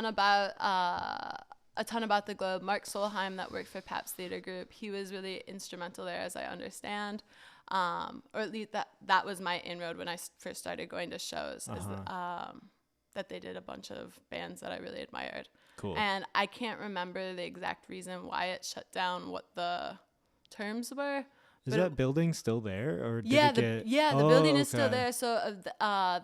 ton about the Globe. Mark Solheim, that worked for Pabst Theater Group, he was really instrumental there, as I understand. Or at least that was my inroad when I first started going to shows. That they did a bunch of bands that I really admired. Cool. And I can't remember the exact reason why it shut down, what the terms were. Is that building still there, or did the building is still there. So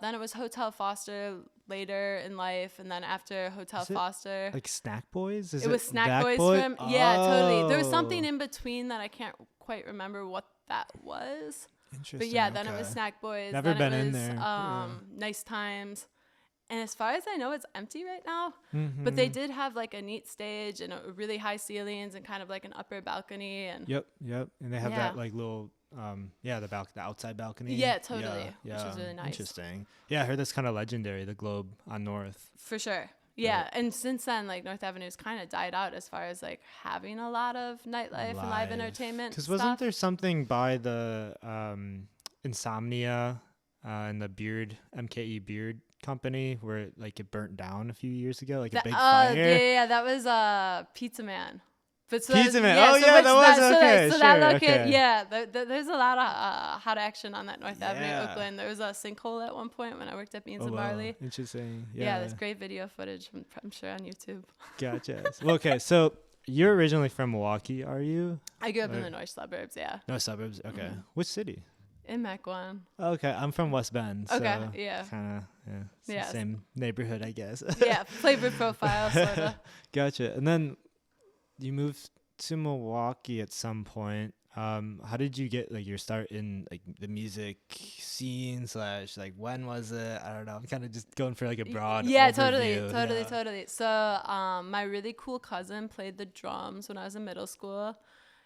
then it was Hotel Foster later in life, and then after Hotel Foster, like Snack Boys. It was Snack Boys from totally. There was something in between that I can't quite remember what that was. Interesting. But yeah, then it was Snack Boys. Never then been it in was, there. Nice Times. And as far as I know, it's empty right now. Mm-hmm. But they did have like a neat stage and really high ceilings and kind of like an upper balcony. And Yep. And they have that like little, the outside balcony. Yeah, totally. Which was really nice. Interesting. Yeah, I heard that's kind of legendary, the Globe on North. For sure. Yeah, and since then, like North Avenue's kind of died out as far as like having a lot of nightlife and live entertainment. Because wasn't there something by the Insomnia and the MKE Beard Company where like it burnt down a few years ago, like a big fire? Yeah, that was Pizza Man. But Pizza Man. That was okay. That yeah, there's a lot of hot action on that North Avenue, Oakland. There was a sinkhole at one point when I worked at Beans and Barley. Interesting. Yeah, there's great video footage I'm sure on YouTube. Gotcha. Okay, so you're originally from Milwaukee, are you? I grew up in the north suburbs. Yeah. No suburbs. Okay. Mm-hmm. Which city? In Mequon. Okay, I'm from West Bend. So yeah. Kind of same neighborhood, I guess. Yeah, flavor profile, sort of. Gotcha. And then you moved to Milwaukee at some point. How did you get like your start in like the music scene / like when was it? I don't know. I'm kind of just going for like a broad overview. Totally. So my really cool cousin played the drums when I was in middle school,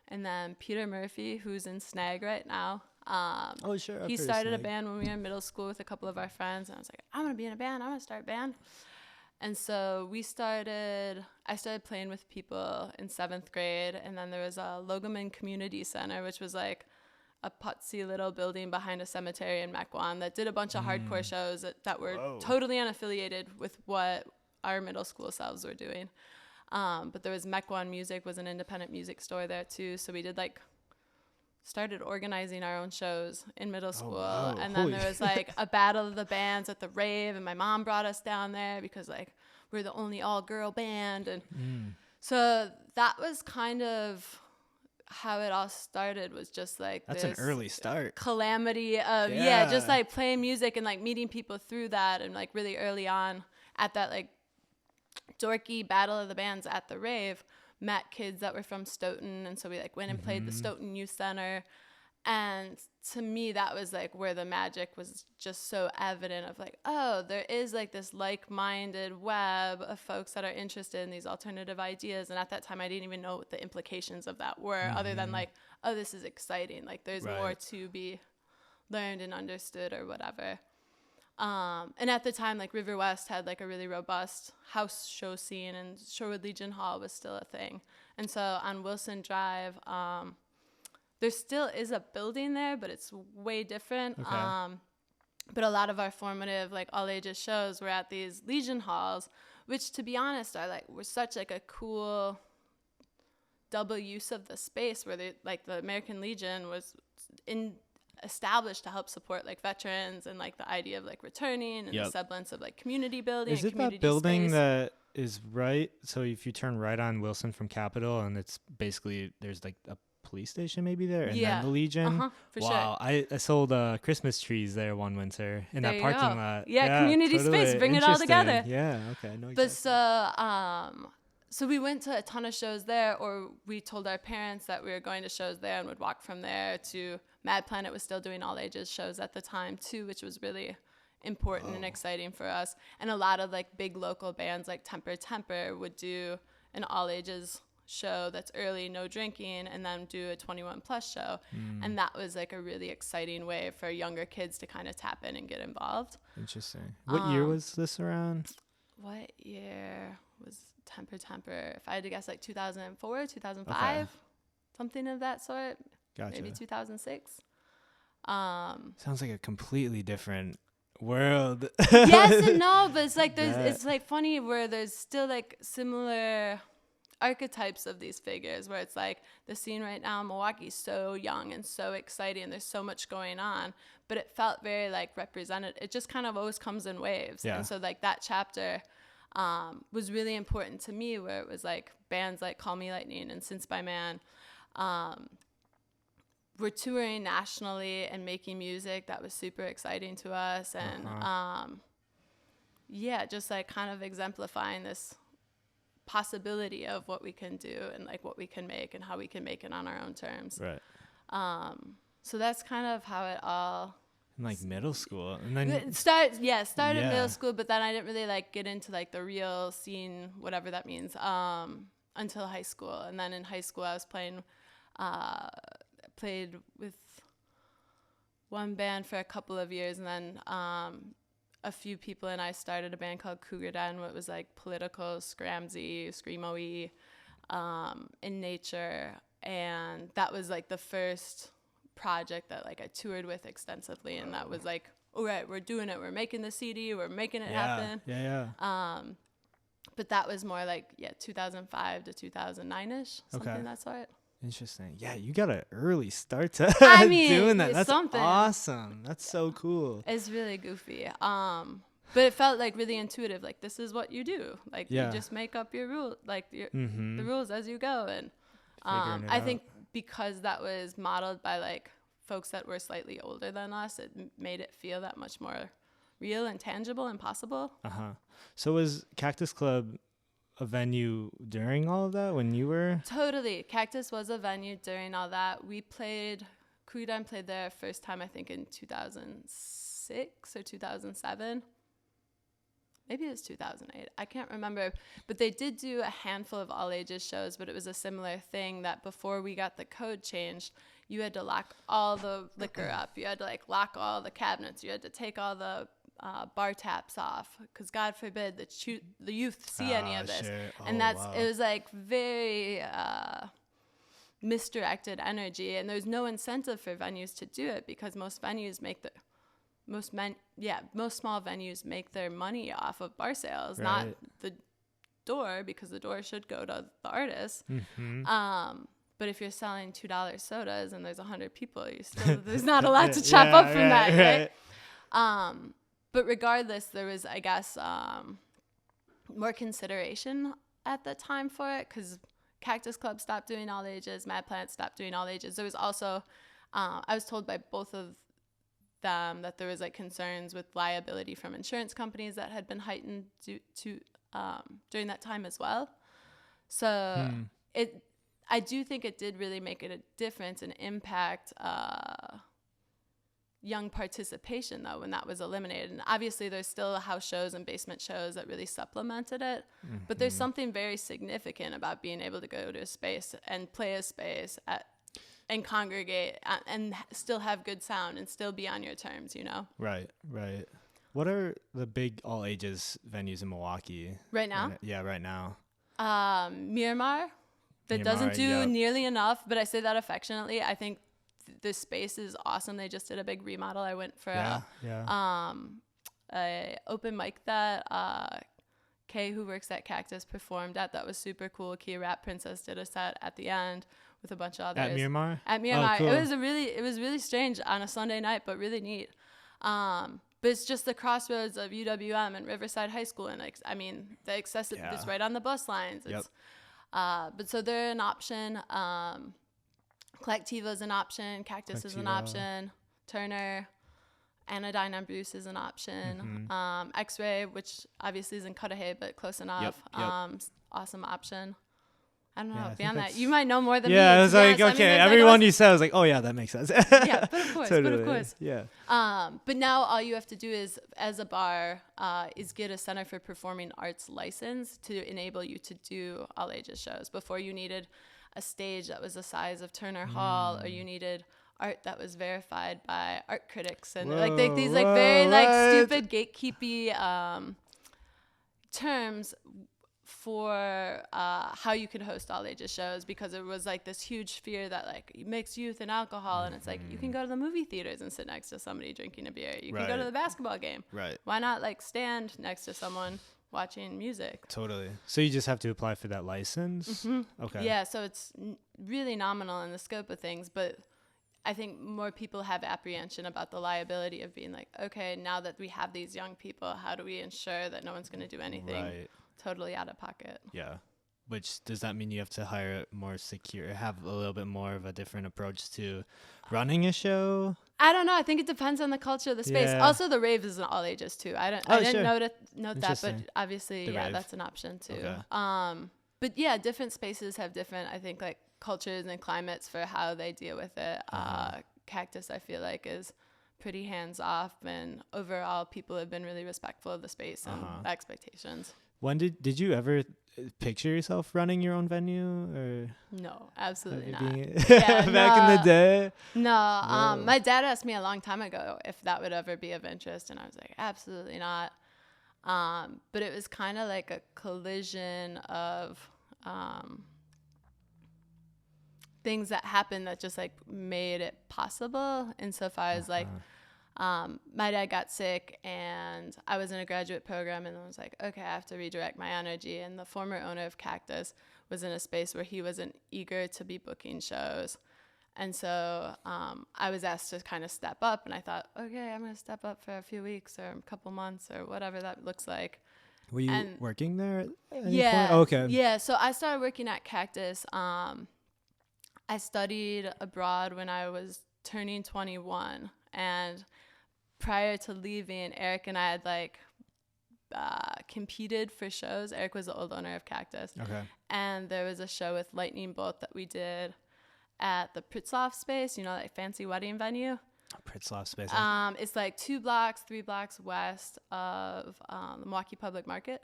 and then Peter Murphy, who's in Snag right now. He started a band when we were in middle school with a couple of our friends, and I was like, I want to be in a band. I want to start a band. And so I started playing with people in 7th grade, and then there was a Logoman Community Center, which was like a putsy little building behind a cemetery in Mequon that did a bunch of hardcore shows that were totally unaffiliated with what our middle school selves were doing. But there was Mequon Music, was an independent music store there too, so we did started organizing our own shows in middle school. And then there was like a battle of the bands at the rave, and my mom brought us down there because like we're the only all-girl band. And so that was kind of how it all started, was just like that's an early start calamity of just like playing music and like meeting people through that. And like really early on at that like dorky battle of the bands at the rave, met kids that were from Stoughton, and so we like went and played the Stoughton Youth Center. And to me, that was like where the magic was just so evident of like, oh, there is like this like-minded web of folks that are interested in these alternative ideas. And at that time, I didn't even know what the implications of that were, other than like, oh, this is exciting, like there's more to be learned and understood or whatever. And at the time, like River West had like a really robust house show scene, and Shorewood Legion Hall was still a thing. And so on Wilson Drive, there still is a building there, but it's way different. Okay. But a lot of our formative like all ages shows were at these Legion Halls, which to be honest were such like a cool double use of the space, where the American Legion was established to help support like veterans and like the idea of like returning and the semblance of like community building. Is it that building that is right? So if you turn right on Wilson from Capitol, and it's basically there's like a police station maybe there, and then the Legion. For sure. I sold Christmas trees there one winter in that parking lot. Yeah, community space, bring it all together. Yeah, okay, I know exactly. But so we went to a ton of shows there, or we told our parents that we were going to shows there and would walk from there to Mad Planet was still doing all ages shows at the time too, which was really important and exciting for us. And a lot of like big local bands like Temper would do an all ages show that's early, no drinking, and then do a 21 plus show. And that was like a really exciting way for younger kids to kind of tap in and get involved. Interesting. What year was this around? What year was Temper? If I had to guess, like 2004, 2005, something of that sort. Gotcha. Maybe 2006. Sounds like a completely different world. Yes and no, but it's like Yeah. it's like funny where there's still like similar archetypes of these figures, where it's like the scene right now in Milwaukee is so young and so exciting and there's so much going on, but it felt very like represented. It just kind of always comes in waves. Yeah. And so like that chapter was really important to me, where it was like bands like Call Me Lightning and Since by Man were touring nationally and making music that was super exciting to us. And yeah, just like kind of exemplifying this possibility of what we can do and like what we can make and how we can make it on our own terms. Right. So that's kind of how it all In like middle school, and then it started in Yeah. middle school, but then I didn't really like get into like the real scene, whatever that means, until high school. And then in high school I was played with one band for a couple of years, and then a few people and I started a band called Cougar Den, what was like political, scramsy, screamo-y, in nature. And that was like the first project that like I toured with extensively, and that was like, all right, we're doing it, we're making the CD, we're making it happen. But that was more like 2005 to 2009ish, something Okay. of that sort. Interesting. Yeah, you got an early start to I mean, doing that. it's That's something. awesome. That's so cool. It's really goofy. But it felt like really intuitive. Like, this is what you do. Like, Yeah. you just make up your rule, like the Mm-hmm. rules as you go. And Figuring it I out. think because that was modeled by like folks that were slightly older than us, it made it feel that much more real and tangible and possible. So was Cactus Club a venue during all of that when you were? Totally. Cactus was a venue during all that. We played, Kudan played there first time, I think, in 2006 or 2007. Maybe it was 2008. I can't remember. But they did do a handful of all ages shows, but it was a similar thing that before we got the code changed, you had to lock all the liquor up. You had to like lock all the cabinets. You had to take all the bar taps off, because God forbid the youth see any of this. Sure. And wow. it was like very misdirected energy, and there's no incentive for venues to do it, because most venues most small venues make their money off of bar sales, not the door, because the door should go to the artist. Mm-hmm. But if you're selling $2 sodas and there's 100 people, there's not a lot to chop up from that, right? But regardless, there was, I guess, more consideration at the time for it, because Cactus Club stopped doing all ages, Mad Plant stopped doing all ages. There was also, I was told by both of them that there was like concerns with liability from insurance companies that had been heightened during that time as well. So I do think it did really make it a difference and impact young participation, though, when that was eliminated. And obviously there's still house shows and basement shows that really supplemented it. Mm-hmm. But there's something very significant about being able to go to a space and play a space and congregate and still have good sound and still be on your terms, you know? Right. What are the big all ages venues in Milwaukee? Right now? Right now. Miramar. That doesn't do nearly enough, but I say that affectionately. I think the space is awesome. They just did a big remodel. I went for a open mic that Kay, who works at Cactus, performed at. That was super cool. Kia Rap Princess did a set at the end with a bunch of others. At Miramar? At Miramar. Oh, cool. It was really strange on a Sunday night, but really neat. But it's just the crossroads of UWM and Riverside High School, and the accessibility is right on the bus lines. It's, but so they're an option. Collectiva is an option. Cactus is an option. Turner, Anodyne and Bruce is an option. Mm-hmm. X-Ray, which obviously is in Cudahy, but close enough. Awesome option. I don't know. Beyond that, you might know more than me. Yeah, I was like, honest. okay, everyone you said, I was like, oh yeah, that makes sense. Yeah, but of course, Totally. Yeah. But now all you have to do is, as a bar, is get a Center for Performing Arts license to enable you to do all ages shows. Before, you needed a stage that was the size of Turner Hall, or you needed art that was verified by art critics, and these very stupid gatekeepy terms for how you could host all ages shows, because it was like this huge fear that like mixed youth and alcohol, and it's like you can go to the movie theaters and sit next to somebody drinking a beer. You can go to the basketball game. Right. Why not like stand next to someone watching music? Totally. So you just have to apply for that license? Okay. Yeah, so it's really nominal in the scope of things, but I think more people have apprehension about the liability of being like, okay, now that we have these young people, how do we ensure that no one's going to do anything totally out of pocket? Yeah. Which, does that mean you have to hire more secure, have a little bit more of a different approach to running a show? I don't know. I think it depends on the culture of the space. Yeah. Also, the rave is in all ages too. I didn't note that, but obviously, The rave. that's an option too. Okay. But yeah, different spaces have different, I think, like cultures and climates for how they deal with it. Cactus, I feel like, is pretty hands off, and overall, people have been really respectful of the space and expectations. When did you ever picture yourself running your own venue, or No, absolutely not. Back in the day? No, my dad asked me a long time ago if that would ever be of interest, and I was like, absolutely not. But it was kind of like a collision of things that happened that just like made it possible, insofar as like my dad got sick and I was in a graduate program, and I was like, okay, I have to redirect my energy. And the former owner of Cactus was in a space where he wasn't eager to be booking shows. And so I was asked to kind of step up, and I thought, okay, I'm going to step up for a few weeks or a couple months or whatever that looks like. Were you working there at any Yeah. point? Oh, okay. Yeah. So I started working at Cactus. I studied abroad when I was turning 21, and prior to leaving, Eric and I had like competed for shows. Eric was the old owner of Cactus. Okay. And there was a show with Lightning Bolt that we did at the Pritzloff space, like fancy wedding venue. Pritzloff space. It's like 3 blocks west of the Milwaukee Public Market.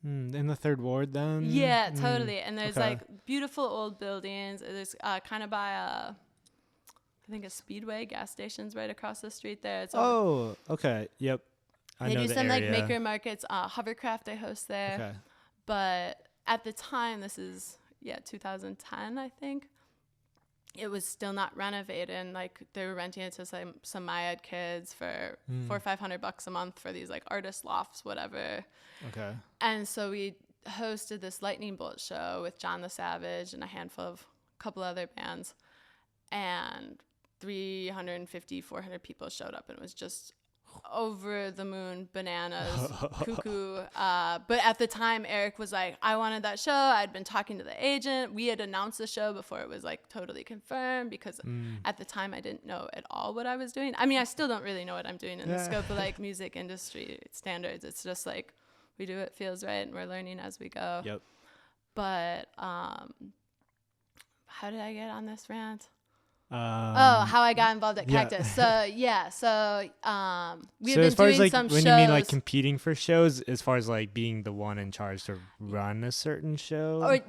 In the Third Ward then? Yeah, totally. And there's like beautiful old buildings. There's kind of by I think a Speedway gas station's right across the street there. It's okay. Yep. They do some like maker markets, hovercraft they host there. Okay. But at the time, this is 2010, I think. It was still not renovated, and like they were renting it to some Myad kids for $400 or $500 a month for these like artist lofts, whatever. Okay. And so we hosted this Lightning Bolt show with John the Savage and a couple other bands, and 350, 400 people showed up, and it was just over the moon, bananas, cuckoo. But at the time, Eric was like, I wanted that show. I'd been talking to the agent. We had announced the show before it was like totally confirmed, because at the time I didn't know at all what I was doing. I mean, I still don't really know what I'm doing in the scope of like music industry standards. It's just like we do what feels right, and we're learning as we go. Yep. But how did I get on this rant? How I got involved at Cactus. Yeah. So we've been doing like, some shows. When you mean like competing for shows, as far as like being the one in charge to run a certain show? Or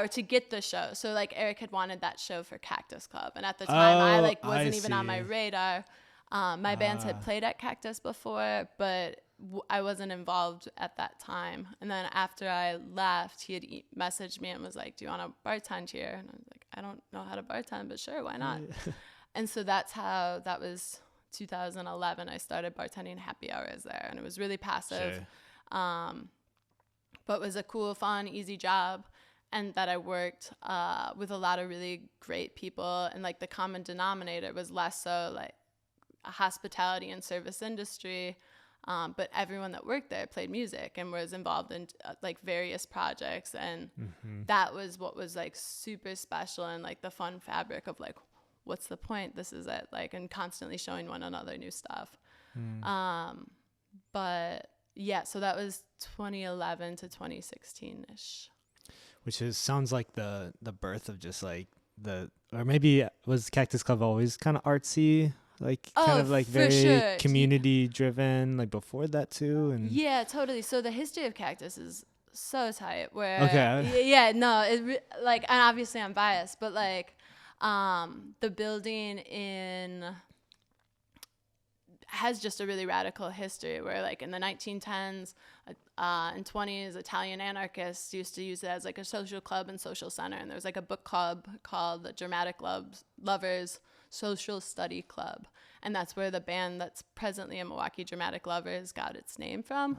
to get the show. So like Eric had wanted that show for Cactus Club, and at the time I wasn't even on my radar. My bands had played at Cactus before, but I wasn't involved at that time. And then after I left, he had messaged me and was like, do you want to bartend here? And I was like, I don't know how to bartend, but sure, why not? And so that was 2011. I started bartending happy hours there, and it was really passive. Sure. But was a cool, fun, easy job. And that I worked with a lot of really great people. And like the common denominator was less so like a hospitality and service industry. But everyone that worked there played music and was involved in like various projects. And that was what was like super special, and like the fun fabric of like, what's the point? This is it. Like, and constantly showing one another new stuff. But yeah, so that was 2011 to 2016-ish. Which sounds like the birth of just like or maybe was Cactus Club always kind of artsy? Like kind of like very community driven, like before that too. And yeah, totally. So the history of Cactus is so tight. Where and obviously I'm biased, but like the building has just a really radical history where like in the 1910s and 20s, Italian anarchists used to use it as like a social club and social center. And there was like a book club called the Dramatic Lovers Social Study Club. And that's where the band that's presently in Milwaukee, Dramatic Lovers, got its name from.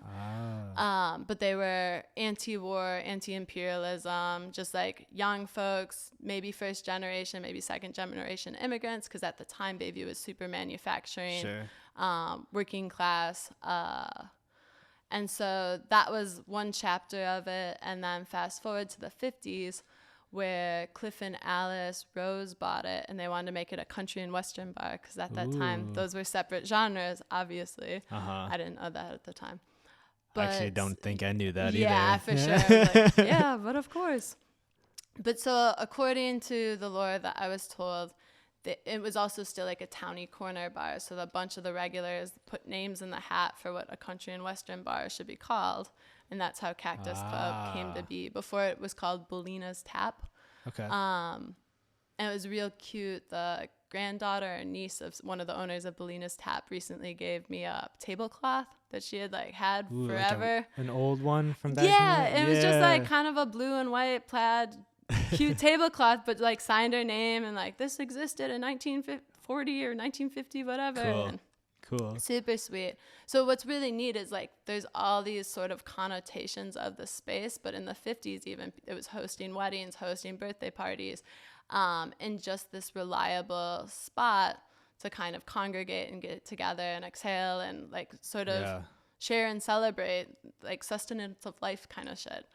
But they were anti-war, anti-imperialism, just like young folks, maybe first generation, maybe second generation immigrants, because at the time Bayview was super manufacturing, working class. And so that was one chapter of it. And then fast forward to the 50s, where Cliff and Alice Rose bought it, and they wanted to make it a country and western bar, because at that time those were separate genres, obviously. I didn't know that at the time. But actually don't think I knew that either. Yeah, for sure. I was like, yeah, but of course. But so according to the lore that I was told, it was also still like a towny corner bar. So a bunch of the regulars put names in the hat for what a country and western bar should be called. And that's how Cactus Club came to be. Before it was called Bellina's Tap. Okay. And it was real cute. The granddaughter or niece of one of the owners of Bellina's Tap recently gave me a tablecloth that she had like had forever. Like an old one from that. Yeah, it was just like kind of a blue and white plaid cute tablecloth, but like signed her name and like this existed in 1940 or 1950, whatever. Cool. And Cool. super sweet. So what's really neat is like there's all these sort of connotations of the space, but in the 50s even it was hosting weddings, hosting birthday parties, and just this reliable spot to kind of congregate and get together and exhale and like sort of share and celebrate, like sustenance of life kind of shit.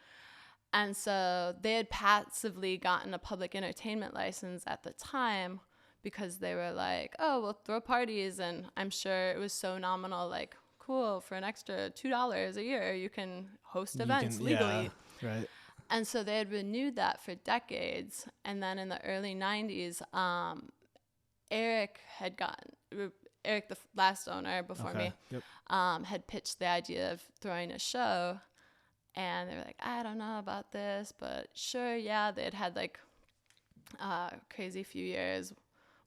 And so they had passively gotten a public entertainment license at the time, because they were like, oh, we'll throw parties. And I'm sure it was so nominal, like, cool, for an extra $2 a year, you can host events legally. Yeah, right. And so they had renewed that for decades. And then in the early 90s, Eric, the last owner before me, had pitched the idea of throwing a show. And they were like, I don't know about this, but sure, yeah. They had like crazy few years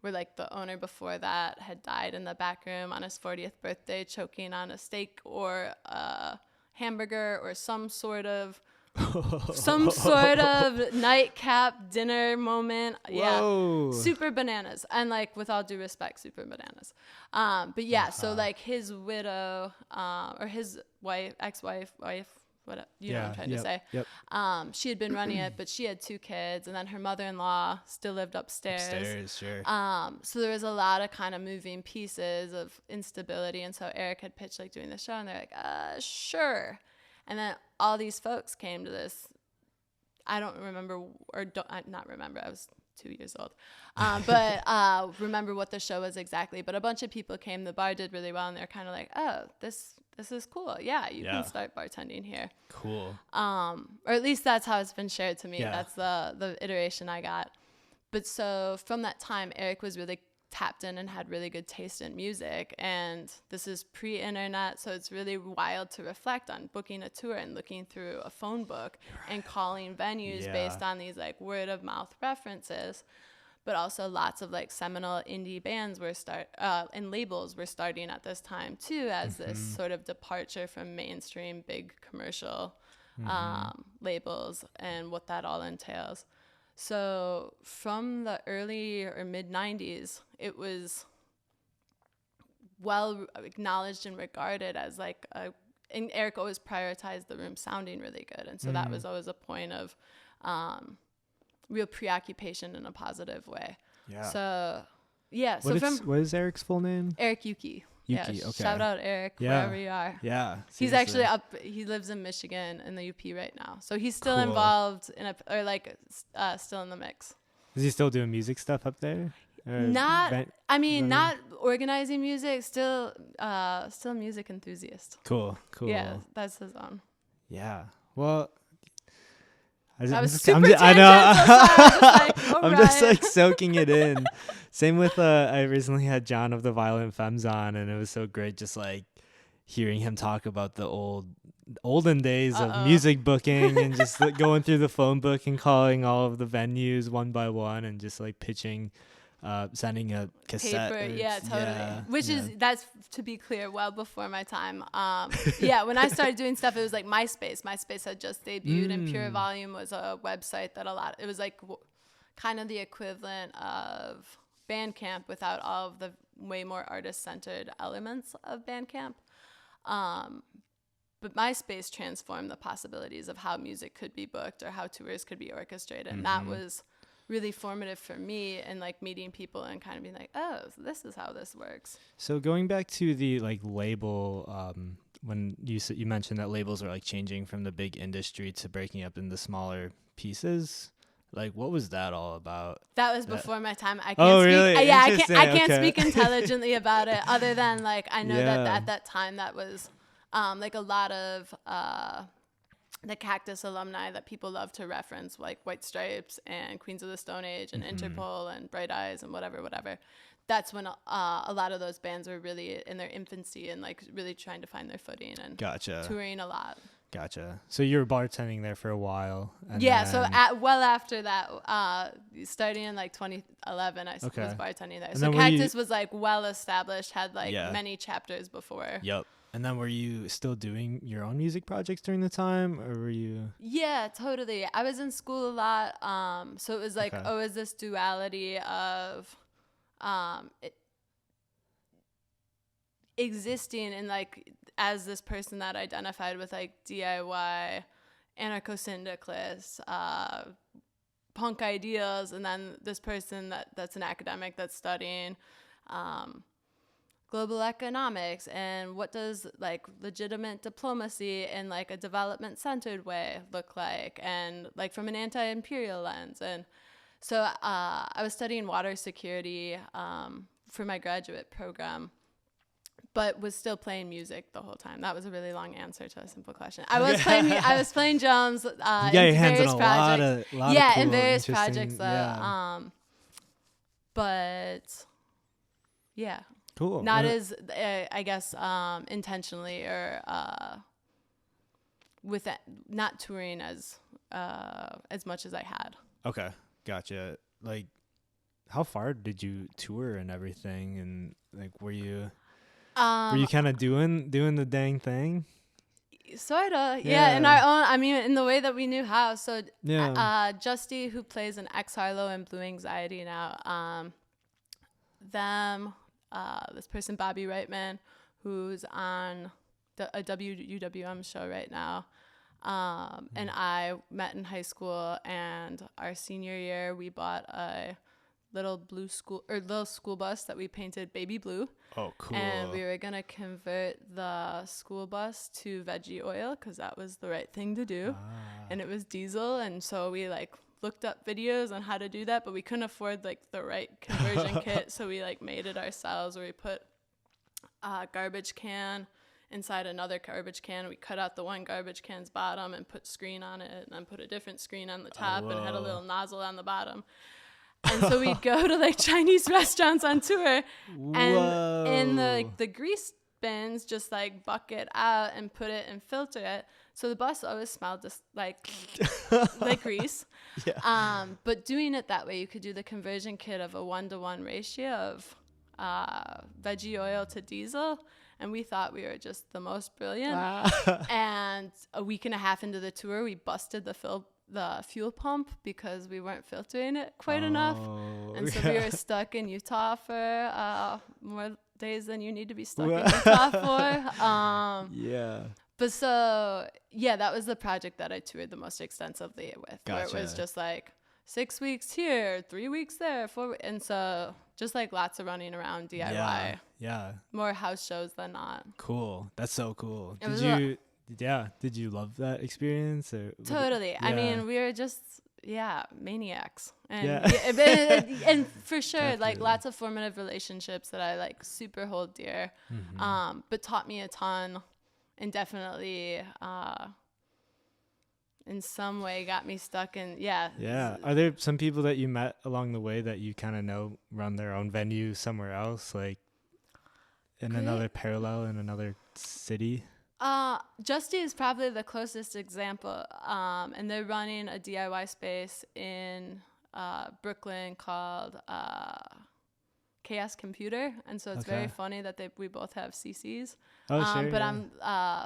where like the owner before that had died in the back room on his 40th birthday, choking on a steak or a hamburger or some sort of nightcap dinner moment. Whoa. Yeah, super bananas. And like, with all due respect, super bananas. But yeah, so like his widow or his ex-wife, what you know what I'm trying to say. She had been running it, but she had 2 kids, and then her mother-in-law still lived upstairs. Sure. So there was a lot of kind of moving pieces of instability, and so Eric had pitched like doing the show, and they're like, sure. And then all these folks came to this. I don't remember, not remember. I was 2 years old, but remember what the show was exactly. But a bunch of people came. The bar did really well, and they're kind of like, oh, this is cool. Yeah, you can start bartending here. Cool. Or at least that's how it's been shared to me. Yeah. That's the iteration I got. But so from that time, Eric was really tapped in and had really good taste in music. And this is pre-internet, so it's really wild to reflect on booking a tour and looking through a phone book and calling venues based on these like word of mouth references. But also lots of like seminal indie bands and labels were starting at this time too, as this sort of departure from mainstream big commercial labels and what that all entails. So from the early or mid 90s, it was well acknowledged and regarded as like and Eric always prioritized the room sounding really good. And so that was always a point of real preoccupation in a positive way. Yeah. So, yeah. What is Eric's full name? Eric Yuki. Yeah, okay. Shout out Eric, wherever you are. Yeah. He's actually he lives in Michigan in the UP right now. So he's still involved still in the mix. Is he still doing music stuff up there? Not organizing music, still a music enthusiast. Cool. Yeah, that's his own. Yeah. Well, I'm just like soaking it in. Same with I recently had John of the Violent Femmes on, and it was so great just like hearing him talk about the olden days of music booking and just going through the phone book and calling all of the venues one by one and just like pitching sending a cassette. Paper, yeah, totally. Yeah, Which yeah. is, that's, to be clear, well before my time. Yeah, when I started doing stuff, it was like MySpace. MySpace had just debuted, and Pure Volume was a website that it was like kind of the equivalent of Bandcamp without all of the way more artist-centered elements of Bandcamp. But MySpace transformed the possibilities of how music could be booked or how tours could be orchestrated. And that was really formative for me, and like meeting people and kind of being like, oh, so this is how this works. So going back to the like label, when you mentioned that labels are like changing from the big industry to breaking up into smaller pieces, like what was that all about? That was before my time. I can't Oh, speak. really? Yeah, Interesting. I can't Okay. speak intelligently about it, other than like I know that Yeah. at that time that was like a lot of the Cactus alumni that people love to reference, like White Stripes and Queens of the Stone Age and Interpol and Bright Eyes and whatever. That's when a lot of those bands were really in their infancy and like really trying to find their footing and Gotcha. touring a lot. Gotcha. So you were bartending there for a while. And Yeah, so then- after that, starting in like 2011, I was bartending there. And So then were you- Cactus was like well established, had like Yeah. many chapters before. Yep. And then were you still doing your own music projects during the time, or were you? Yeah, totally. I was in school a lot, so it was like Okay. always this duality of existing in like as this person that identified with like DIY, anarcho-syndicalist, punk ideals, and then this person that's an academic that's studying global economics and what does like legitimate diplomacy in like a development-centered way look like, and like from an anti-imperial lens. And so I was studying water security for my graduate program, but was still playing music the whole time. That was a really long answer to a simple question. I was playing drums in your hands various on a projects. lot of Yeah, in cool, various interesting- projects. But yeah, Cool. not as I guess intentionally or with it, not touring as much as I had. Okay, gotcha. Like, how far did you tour and everything? And like, were you kind of doing the dang thing? Sorta, Yeah. yeah. In our own, I mean, in the way that we knew how. So, Yeah. Justy, who plays in X Harlow and Blue Anxiety now, this person Bobby Reitman, who's on a WUWM show right now, and I met in high school, and our senior year we bought a little school bus that we painted baby blue. Oh, cool. And we were gonna convert the school bus to veggie oil because that was the right thing to do, and it was diesel. And so we like looked up videos on how to do that, but we couldn't afford like the right conversion kit, so we like made it ourselves. Where we put a garbage can inside another garbage can. We cut out the one garbage can's bottom and put screen on it, and then put a different screen on the top, and had a little nozzle on the bottom. And so we'd go to like Chinese restaurants on tour, and in the grease bins, just like bucket out and put it and filter it. So the bus always smelled just like grease. Yeah. But doing it that way, you could do the conversion kit of a 1-to-1 ratio of veggie oil to diesel. And we thought we were just the most brilliant. And a week and a half into the tour, we busted the fuel pump because we weren't filtering it quite enough. And so we were stuck in Utah for more days than you need to be stuck in Utah for. Yeah. But so, yeah, that was the project that I toured the most extensively with. Gotcha. Where it was just like 6 weeks here, 3 weeks there, 4 and so just like lots of running around DIY. Yeah. More house shows than not. Cool. That's so cool. It was Did you love that experience? Or Totally. Yeah. I mean, we were just, maniacs. And, Yeah. and for sure, like Definitely. lots of formative relationships that I like super hold dear, but taught me a ton, and definitely in some way got me stuck in, Yeah. Are there some people that you met along the way that you kind of know run their own venue somewhere else, like in another parallel in another city? Justy is probably the closest example, and they're running a DIY space in Brooklyn called Chaos Computer, and so it's very funny that we both have CCs. Oh, sure. But on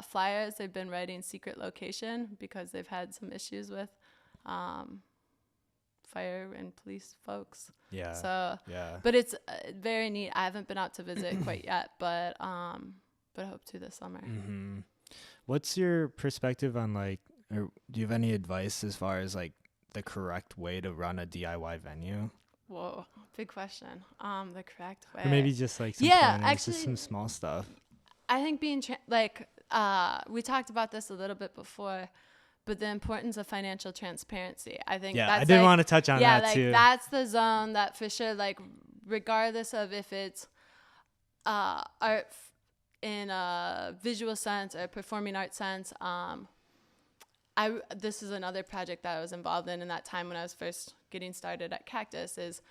Flyers, they've been writing Secret Location because they've had some issues with fire and police folks. Yeah. So yeah. But it's very neat. I haven't been out to visit quite yet, but I hope to this summer. Mm-hmm. What's your perspective on like, or do you have any advice as far as like the correct way to run a DIY venue? Whoa, big question. The correct way. Or maybe just like some actually, just some small stuff. I think being we talked about this a little bit before, but the importance of financial transparency. I think I did want to touch on that too. That's the zone that for sure, like regardless of if it's art in a visual sense or performing arts sense, this is another project that I was involved in that time when I was first getting started at Cactus is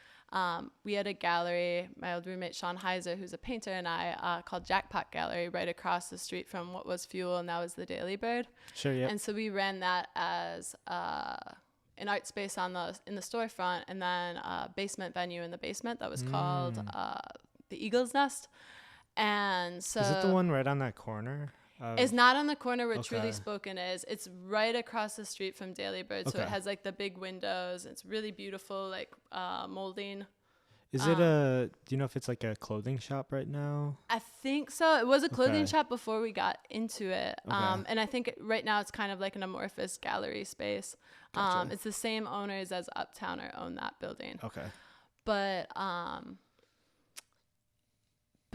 we had a gallery, my old roommate Sean Heiser, who's a painter, and I called Jackpot Gallery right across the street from what was Fuel, and that was the Daily Bird. Sure, yeah. And so we ran that as an art space in the storefront, and then a basement venue in the basement that was called the Eagle's Nest. And so is it the one right on that corner? It's not on the corner where Truly Spoken is. It's right across the street from Daily Bird. So it has like the big windows. It's really beautiful, like molding. Is it do you know if it's like a clothing shop right now? I think so. It was a clothing shop before we got into it. And I think right now it's kind of like an amorphous gallery space. Gotcha. It's the same owners as Uptown own that building. Okay. But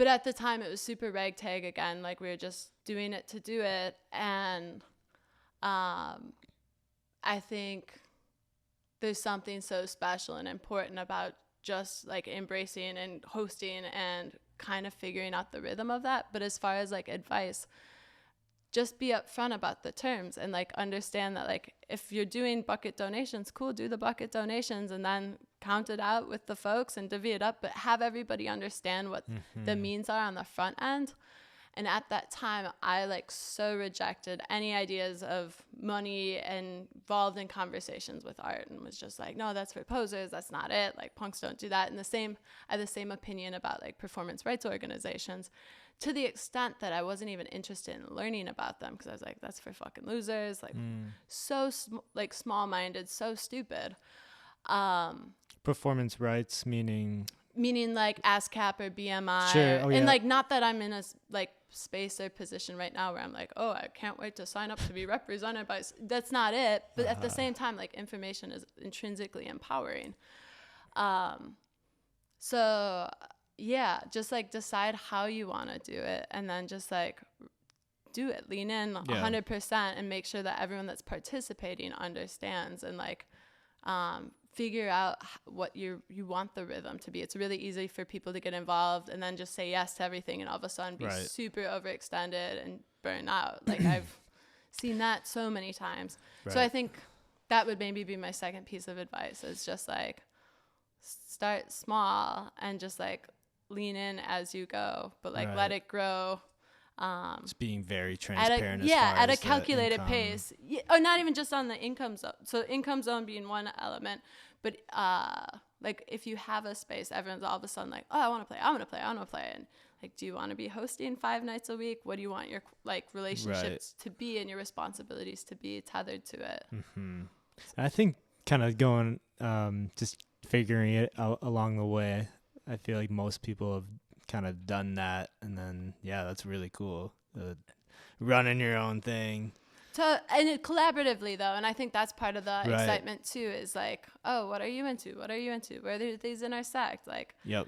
at the time, it was super ragtag again. Like, we were just doing it to do it. And I think there's something so special and important about just, like, embracing and hosting and kind of figuring out the rhythm of that. But as far as, like, advice, just be upfront about the terms and, like, understand that, like, if you're doing bucket donations, cool, do the bucket donations and then count it out with the folks and divvy it up, but have everybody understand what the means are on the front end. And at that time, I, like, so rejected any ideas of money involved in conversations with art and was just like, no, that's for posers. That's not it. Like, punks don't do that. And I had the same opinion about, like, performance rights organizations, to the extent that I wasn't even interested in learning about them because I was like, that's for fucking losers. Like, so small-minded, so stupid. Performance rights meaning like ASCAP or BMI. Sure. Oh, and like, not that I'm in a like space or position right now where I'm like, oh, I can't wait to sign up to be represented by. That's not it. But at the same time, like, information is intrinsically empowering. So yeah, just like decide how you want to do it, and then just like do it. Lean in 100% and make sure that everyone that's participating understands and like figure out what you want the rhythm to be. It's really easy for people to get involved and then just say yes to everything and all of a sudden be super overextended and burn out. Like, I've seen that so many times. So I think that would maybe be my second piece of advice, is just like start small and just like lean in as you go, but like let it grow. Just being very transparent at a calculated pace. Or not even just on the income zone. So income zone being one element, but like, if you have a space, everyone's all of a sudden like, oh, I want to play. And like, do you want to be hosting 5 nights a week? What do you want your like relationships to be and your responsibilities to be tethered to it? I think kind of going, just figuring it out along the way. I feel like most people have kind of done that, and then that's really cool, running your own thing and it collaboratively though, and I think that's part of the excitement too, is like, oh, what are you into, where do these intersect, like and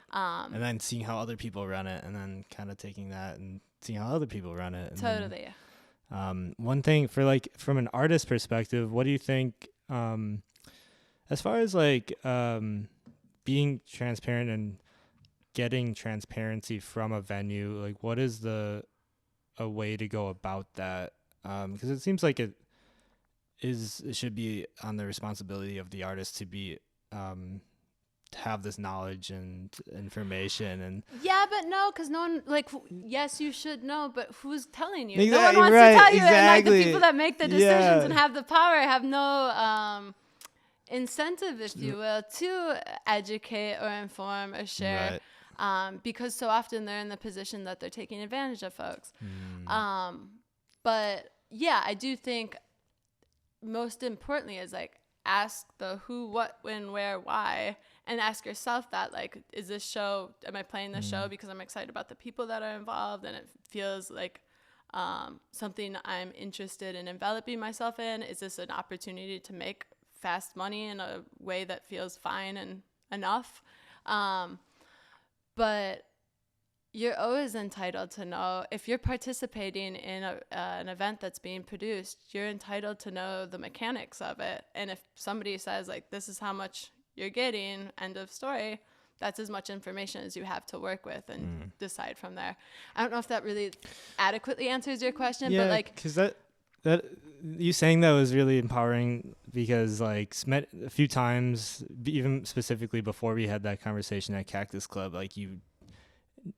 then seeing how other people run it, and then kind of taking that and seeing how other people run it, and totally then, one thing for like from an artist perspective, what do you think as far as like being transparent and getting transparency from a venue, like what is a way to go about that? Because it seems like it should be on the responsibility of the artist to be have this knowledge and information, and but no, because no one, like, yes, you should know, but who's telling you? Exactly, no one wants to tell you, exactly. And like, the people that make the decisions and have the power have no incentive, if you will, to educate or inform or share. because so often they're in the position that they're taking advantage of folks. But yeah, I do think most importantly is like ask the who, what, when, where, why, and ask yourself that, like, is this show, am I playing this show because I'm excited about the people that are involved and it feels like something I'm interested in enveloping myself in? Is this an opportunity to make fast money in a way that feels fine and enough? But you're always entitled to know if you're participating in an event that's being produced, you're entitled to know the mechanics of it. And if somebody says like, this is how much you're getting, end of story, that's as much information as you have to work with and decide from there. I don't know if that really adequately answers your question, but like, cause that you saying that was really empowering, because like met a few times, even specifically before we had that conversation at Cactus Club, like you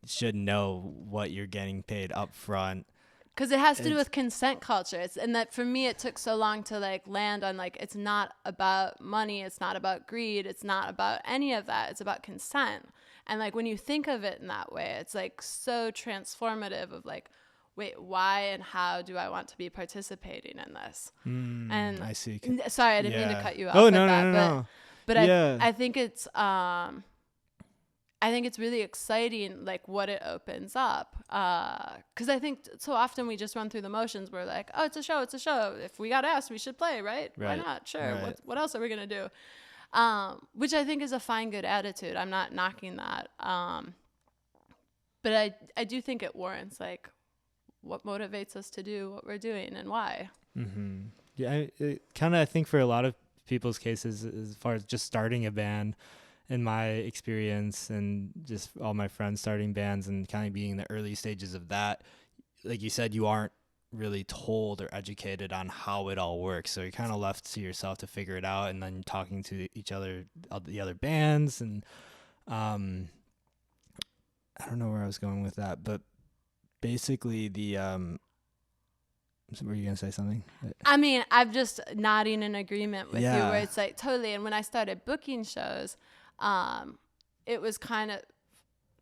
should know what you're getting paid up front, because it has to do with consent culture. And that for me, it took so long to like land on like, it's not about money, it's not about greed, it's not about any of that, it's about consent. And like when you think of it in that way, it's like so transformative of like, wait, why and how do I want to be participating in this? And I see. Sorry, I didn't mean to cut you off. Oh, no. But I think it's really exciting, like what it opens up. Because I think so often we just run through the motions. We're like, oh, it's a show. If we got asked, we should play, right? Why not? Sure. Right. What else are we going to do? Which I think is a fine, good attitude. I'm not knocking that. But I do think it warrants like what motivates us to do what we're doing and why. Mm-hmm. Yeah, I think for a lot of people's cases, as far as just starting a band, in my experience and just all my friends starting bands and kind of being in the early stages of that, like you said, you aren't really told or educated on how it all works. So you're kind of left to yourself to figure it out, and then talking to each other, the other bands. And I don't know where I was going with that, but basically were you going to say something? I mean, I'm just nodding in agreement with you, where it's like totally. And when I started booking shows, it was kind of,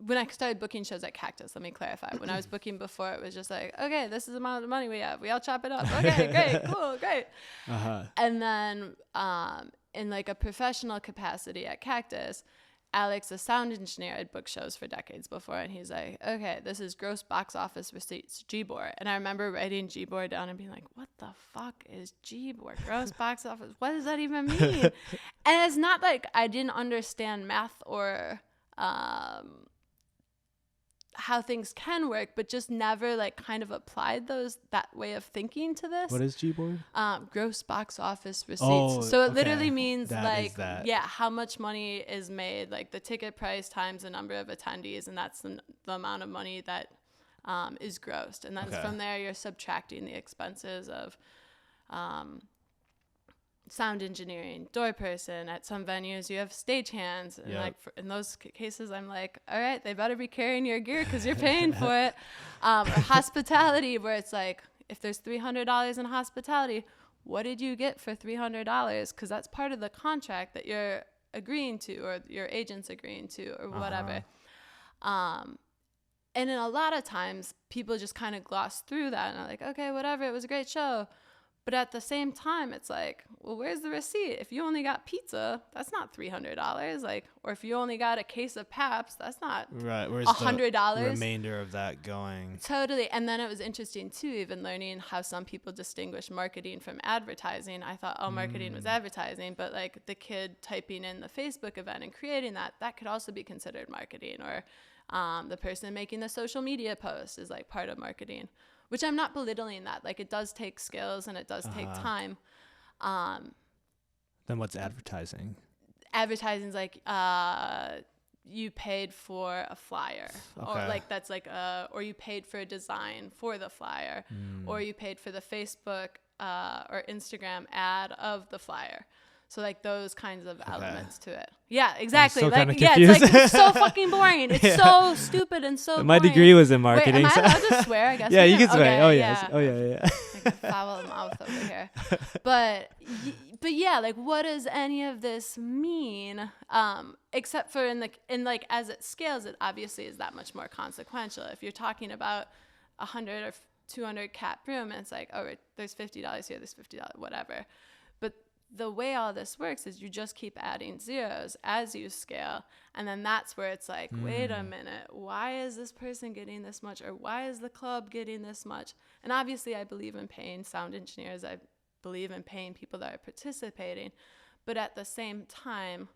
when I started booking shows at Cactus, let me clarify. When I was booking before, it was just like, okay, this is the amount of money we have. We all chop it up. Okay, great, cool, great. And then in like a professional capacity at Cactus, Alex, a sound engineer, had booked shows for decades before, and he's like, okay, this is gross box office receipts, Gboard. And I remember writing Gboard down and being like, what the fuck is Gboard? Gross box office? What does that even mean? And it's not like I didn't understand math or how things can work, but just never like kind of applied that way of thinking to this. What is Gboard? Gross box office receipts. Oh, so it literally means that like, how much money is made, like the ticket price times the number of attendees, and that's the amount of money that is grossed. And then from there, you're subtracting the expenses of sound engineering, door person. At some venues you have stagehands, and like in those cases I'm like, all right, they better be carrying your gear because you're paying for it. Or hospitality, where it's like, if there's $300 in hospitality, what did you get for $300? Because that's part of the contract that you're agreeing to, or your agent's agreeing to, or whatever. And then a lot of times people just kind of gloss through that and are like, okay, whatever, it was a great show. But at the same time, it's like, well, where's the receipt? If you only got pizza, that's not $300. Like, or if you only got a case of Pabst, that's not Where's $100. The remainder of that going? Totally. And then it was interesting too, even learning how some people distinguish marketing from advertising. I thought, marketing was advertising, but like the kid typing in the Facebook event and creating that could also be considered marketing. Or the person making the social media post is like part of marketing. Which I'm not belittling that. Like, it does take skills and it does take time. Then what's advertising? Advertising's like you paid for a flyer. Or like that's like or you paid for a design for the flyer. Or you paid for the Facebook or Instagram ad of the flyer. So like those kinds of elements to it. Yeah, exactly. Like it's like it's so fucking boring. It's so stupid and so My boring. degree was in marketing. Wait, am I allowed to swear? I guess. Yeah, you can swear. Okay, Oh yes. Oh yeah. Like a foul mouth over here. But but yeah, like what does any of this mean? Except for in like as it scales, it obviously is that much more consequential. If you're talking about 100 or 200 cap room, and it's like, oh, there's $50 here, there's $50, whatever. But the way all this works is you just keep adding zeros as you scale, and then that's where it's like, wait a minute, why is this person getting this much, or why is the club getting this much? And obviously, I believe in paying sound engineers. I believe in paying people that are participating, but at the same time,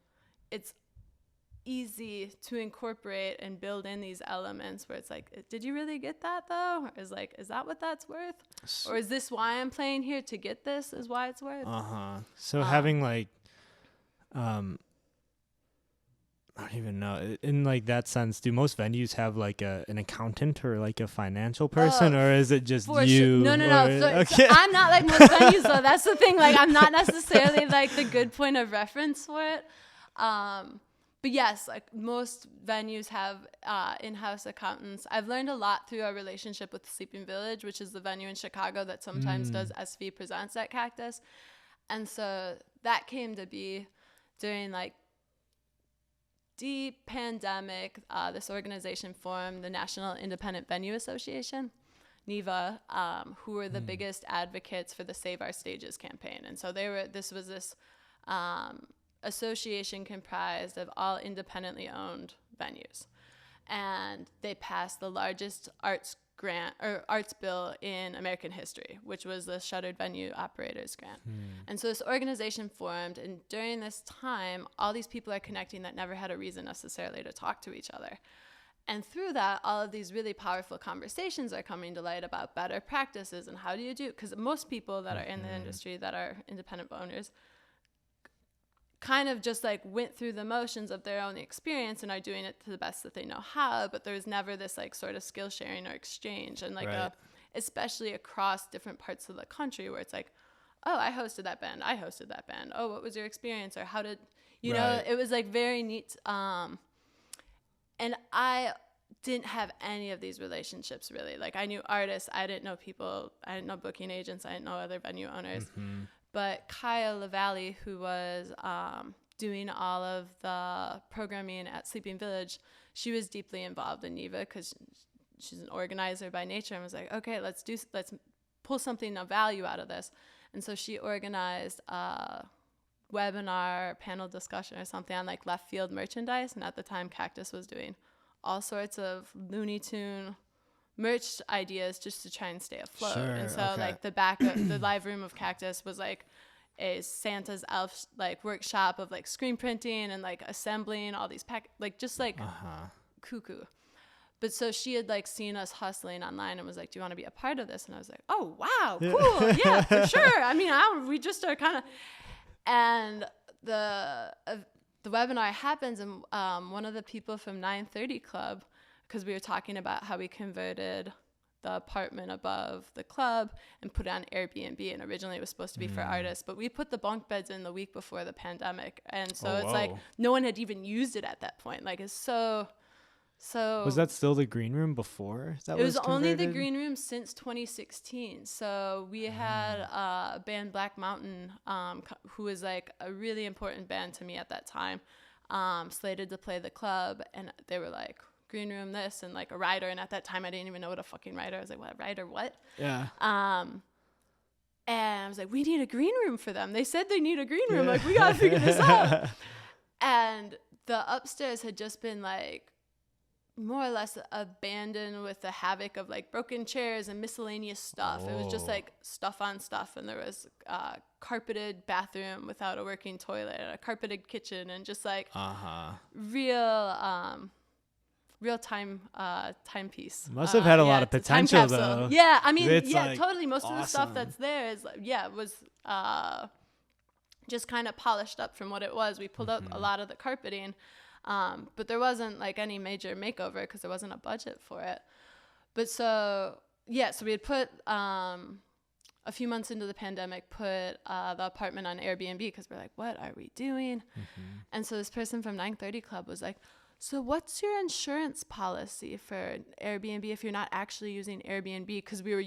it's easy to incorporate and build in these elements where it's like, did you really get that though? Or is that what that's worth? Or is this why I'm playing here to get this is why it's worth? So having like I don't even know, in like that sense, do most venues have like an accountant or like a financial person, or is it just you? Sure. No. So I'm not like most venues though. That's the thing. Like I'm not necessarily like the good point of reference for it. But yes, like most venues have in-house accountants. I've learned a lot through our relationship with Sleeping Village, which is the venue in Chicago that sometimes does SV Presents at Cactus. And so that came to be during like deep pandemic. This organization formed, the National Independent Venue Association, NIVA, who were the biggest advocates for the Save Our Stages campaign. And so this was this association comprised of all independently owned venues, and they passed the largest arts bill in American history, which was the Shuttered Venue Operators Grant. And so this organization formed, and during this time, all these people are connecting that never had a reason necessarily to talk to each other. And through that, all of these really powerful conversations are coming to light about better practices and how do you do, because most people that are in the industry that are independent owners kind of just like went through the motions of their own experience and are doing it to the best that they know how, but there's never this like sort of skill sharing or exchange, and like especially across different parts of the country where it's like, oh, I hosted that band, oh, what was your experience, or how did you know, it was like very neat. And I didn't have any of these relationships really. Like I knew artists, I didn't know people, I didn't know booking agents, I didn't know other venue owners. But Kaya LaValle, who was doing all of the programming at Sleeping Village, she was deeply involved in NIVA because she's an organizer by nature, and was like, okay, let's pull something of value out of this. And so she organized a webinar, panel discussion or something on like left field merchandise. And at the time, Cactus was doing all sorts of Looney Tune merch ideas just to try and stay afloat. And so like the back of the live room of Cactus was like a Santa's elf like workshop of like screen printing and like assembling all these cuckoo. But so she had like seen us hustling online and was like, do you want to be a part of this? And I was like, oh wow, cool, yeah, for sure. I mean, we just are kind of, and the webinar happens, and one of the people from 930 Club, because we were talking about how we converted the apartment above the club and put it on Airbnb, and originally it was supposed to be for artists, but we put the bunk beds in the week before the pandemic, and so it's like no one had even used it at that point. Like it's so was that still the green room before that? It was only the green room since 2016. So we had a band, Black Mountain, who was like a really important band to me at that time, slated to play the club, and they were like, green room this, and like a rider, and at that time I didn't even know what a fucking rider. I was like, what, rider, what? Yeah. And I was like, we need a green room for them. They said they need a green room. Like, we gotta figure this out. And the upstairs had just been like more or less abandoned with the havoc of like broken chairs and miscellaneous stuff. It was just like stuff on stuff, and there was a carpeted bathroom without a working toilet, a carpeted kitchen, and just like real timepiece. Must have had a lot of potential though. Yeah, I mean, it's like totally. Most of the stuff that's there is was just kind of polished up from what it was. We pulled up a lot of the carpeting, but there wasn't like any major makeover because there wasn't a budget for it. But so we had put a few months into the pandemic, put the apartment on Airbnb because we're like, what are we doing? And so this person from 930 Club was like, so what's your insurance policy for Airbnb if you're not actually using Airbnb? Because we were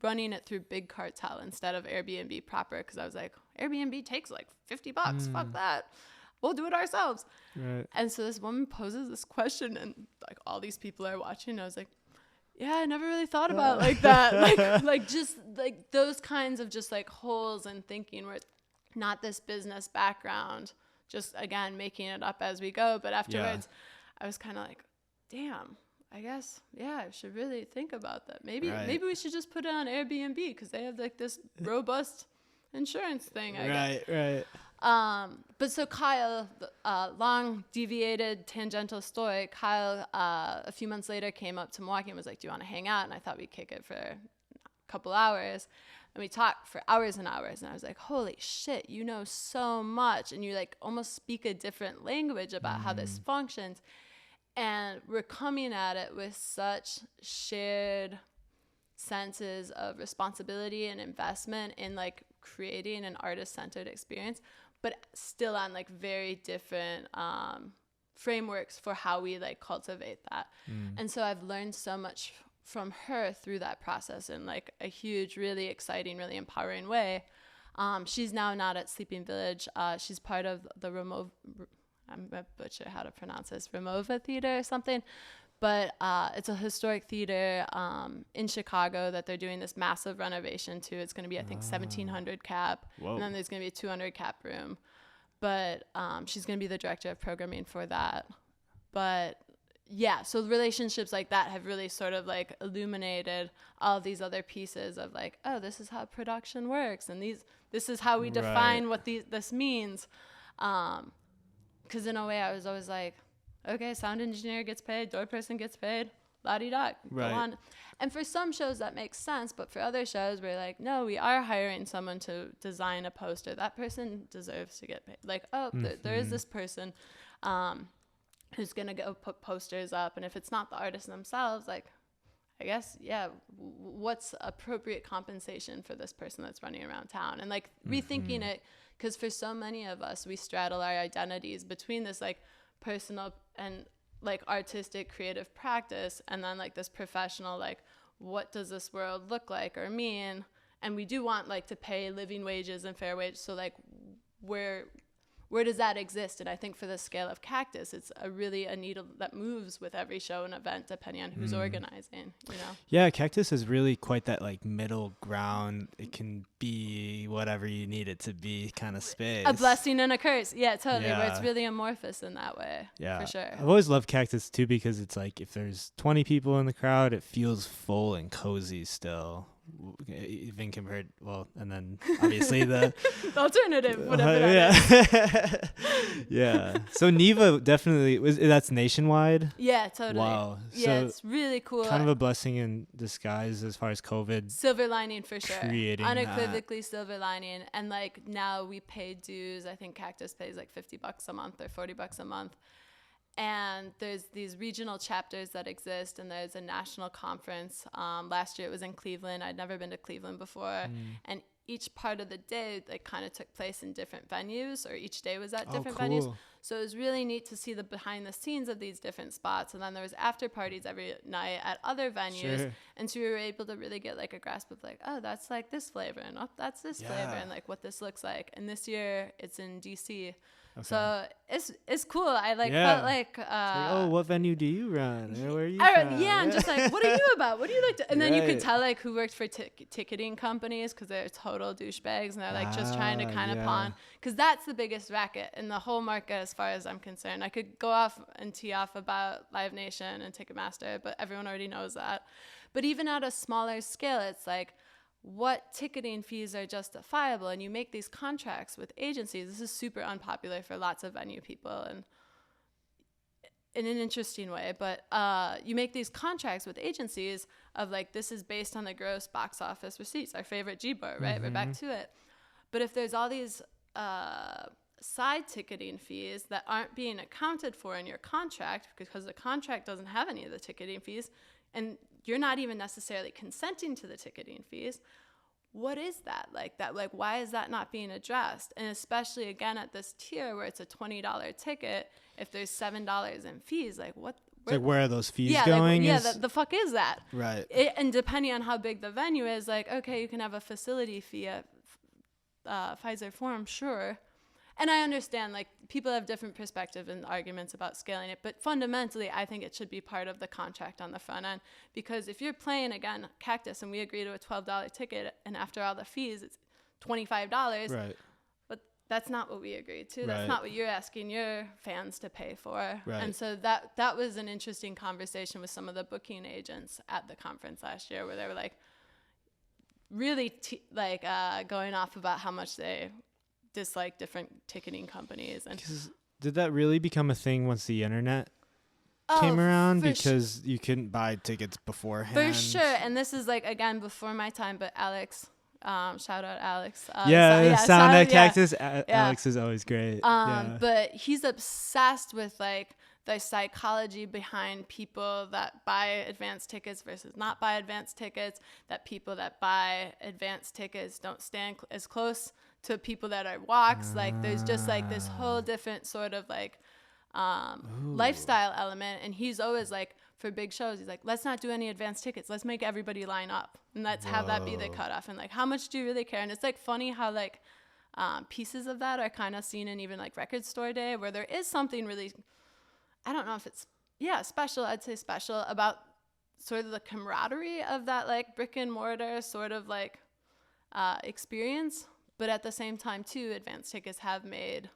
running it through Big Cartel instead of Airbnb proper, because I was like, Airbnb takes like $50. Fuck that. We'll do it ourselves. Right. And so this woman poses this question, and like all these people are watching. And I was like, yeah, I never really thought about it like that. like just like those kinds of just like holes in thinking where it's not this business background, just again making it up as we go. But afterwards, I was kind of like, damn, I guess, yeah, I should really think about that. Maybe we should just put it on Airbnb, because they have like this robust insurance thing, I guess. Right. But so Kyle, long deviated tangential story, Kyle, a few months later came up to Milwaukee and was like, do you want to hang out? And I thought we'd kick it for a couple hours. And we talked for hours and hours. And I was like, holy shit, you know so much. And you like almost speak a different language about how this functions. And we're coming at it with such shared senses of responsibility and investment in like creating an artist-centered experience, but still on like very different frameworks for how we like cultivate that. And so I've learned so much from her through that process in like a huge, really exciting, really empowering way. She's now not at Sleeping Village. She's part of the I'm going to butcher how to pronounce this, Ramova Theater or something. But it's a historic theater in Chicago that they're doing this massive renovation to. It's going to be, I think, 1,700 cap. Whoa. And then there's going to be a 200 cap room. But she's going to be the director of programming for that. But yeah, so relationships like that have really sort of like illuminated all of these other pieces of like, oh, this is how production works. And this is how we define what this means. Because in a way, I was always like, okay, sound engineer gets paid, door person gets paid, la-di-da, go on. And for some shows that makes sense, but for other shows we're like, no, we are hiring someone to design a poster. That person deserves to get paid. Like, oh, there is this person who's going to go put posters up. And if it's not the artists themselves, like, I guess, yeah, what's appropriate compensation for this person that's running around town? And like rethinking it, because for so many of us, we straddle our identities between this like personal and like artistic creative practice and then like this professional, like what does this world look like or mean? And we do want like to pay living wages and fair wage. So like where does that exist? And I think for the scale of Cactus, it's a needle that moves with every show and event depending on who's organizing, you know? Yeah, Cactus is really quite that like middle ground. It can be whatever you need it to be kind of space. A blessing and a curse. Yeah, totally. Yeah. Where it's really amorphous in that way. Yeah. For sure. I've always loved Cactus too, because it's like if there's 20 people in the crowd, it feels full and cozy still. Even compared, well, and then obviously the alternative, whatever that is. Yeah. So Neva definitely that's nationwide. Yeah, totally. Wow. Yeah, so it's really cool. Kind of a blessing in disguise as far as COVID. Silver lining for sure. Creating unequivocally that. Silver lining, and like now we pay dues. I think Cactus pays like $50 a month or $40 a month. And there's these regional chapters that exist, and there's a national conference. Last year it was in Cleveland. I'd never been to Cleveland before. And each part of the day like kind of took place in different venues, or each day was at different venues. So it was really neat to see the behind the scenes of these different spots. And then there was after parties every night at other venues. Sure. And so we were able to really get like a grasp of like, oh, that's like this flavor, and oh, that's this flavor, and like what this looks like. And this year it's in DC. Okay. So it's cool. I felt like oh, what venue do you run? Where are you from? Yeah, and just like, what are you about? What do you like to? And then you could tell like who worked for ticketing companies, because they're total douchebags and they're like just trying to kind of pawn, because that's the biggest racket in the whole market as far as I'm concerned. I could go off and tee off about Live Nation and Ticketmaster, but everyone already knows that. But even at a smaller scale, it's like, what ticketing fees are justifiable? And you make these contracts with agencies. This is super unpopular for lots of venue people and in an interesting way, but you make these contracts with agencies of like, this is based on the gross box office receipts, our favorite G-bar, right? We're back to it. But if there's all these side ticketing fees that aren't being accounted for in your contract, because the contract doesn't have any of the ticketing fees, and you're not even necessarily consenting to the ticketing fees, what is that? Like, why is that not being addressed? And especially, again, at this tier where it's a $20 ticket, if there's $7 in fees, like, It's like, where are those fees yeah, going? The fuck is that? Right. And depending on how big the venue is, like, okay, you can have a facility fee at Pfizer Forum, sure. And I understand, like, people have different perspectives and arguments about scaling it, but fundamentally, I think it should be part of the contract on the front end. Because if you're playing, again, Cactus, and we agree to a $12 ticket, and after all the fees, it's $25, Right. but that's not what we agreed to. That's Right. not what you're asking your fans to pay for. Right. And so that was an interesting conversation with some of the booking agents at the conference last year, where they were, like, really, going off about how much they dislike different ticketing companies. And did that really become a thing once the internet came around? Because you couldn't buy tickets beforehand. For sure. And this is, like, again, before my time, but Alex, shout out Alex. Sound at Cactus. Alex is always great. But he's obsessed with, like, the psychology behind people that buy advanced tickets versus not buy advanced tickets, that people that buy advanced tickets don't stand as close to people that are walks. Like, there's just, like, this whole different sort of, like, lifestyle element. And he's always, like, for big shows, he's like, let's not do any advanced tickets. Let's make everybody line up. And let's have that be the cutoff. And, like, how much do you really care? And it's, like, funny how, like, pieces of that are kind of seen in even, like, Record Store Day, where there is something really, I don't know if it's, special, I'd say special, about sort of the camaraderie of that, like, brick and mortar sort of, like, experience. But at the same time, too, advanced tickets have made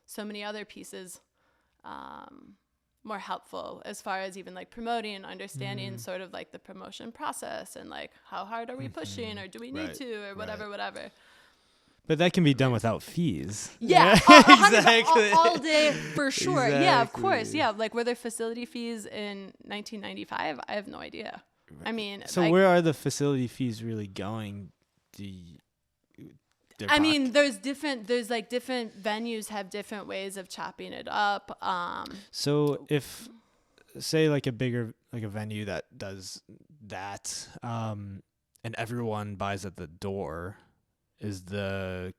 so many other pieces more helpful as far as even, like, promoting and understanding sort of, like, the promotion process and, like, how hard are we pushing, or do we need to, or whatever. But that can be done without fees. Yeah, exactly. All day, for sure. Exactly. Yeah, of course. Yeah, like, were there facility fees in 1995? I have no idea. I mean, so, like, where are the facility fees really going? There's different venues have different ways of chopping it up. So if, say, like, a bigger, like, a venue that does that, and everyone buys at the door, is that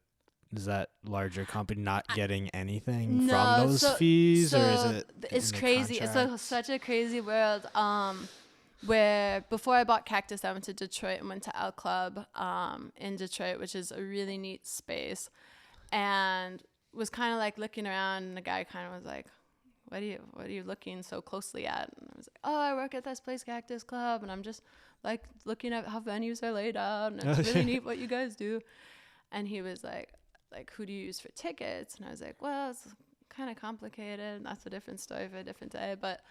larger company not getting anything from those fees, or is it? It's crazy. Contract? It's such a crazy world. Where before I bought Cactus, I went to Detroit and went to L Club in Detroit, which is a really neat space, and was kind of, like, looking around, and the guy kind of was like, what are you looking so closely at? And I was like, oh, I work at this place, Cactus Club, and I'm just, like, looking at how venues are laid out, and it's really neat what you guys do. And he was like, who do you use for tickets? And I was like, well, it's kind of complicated, and that's a different story for a different day. But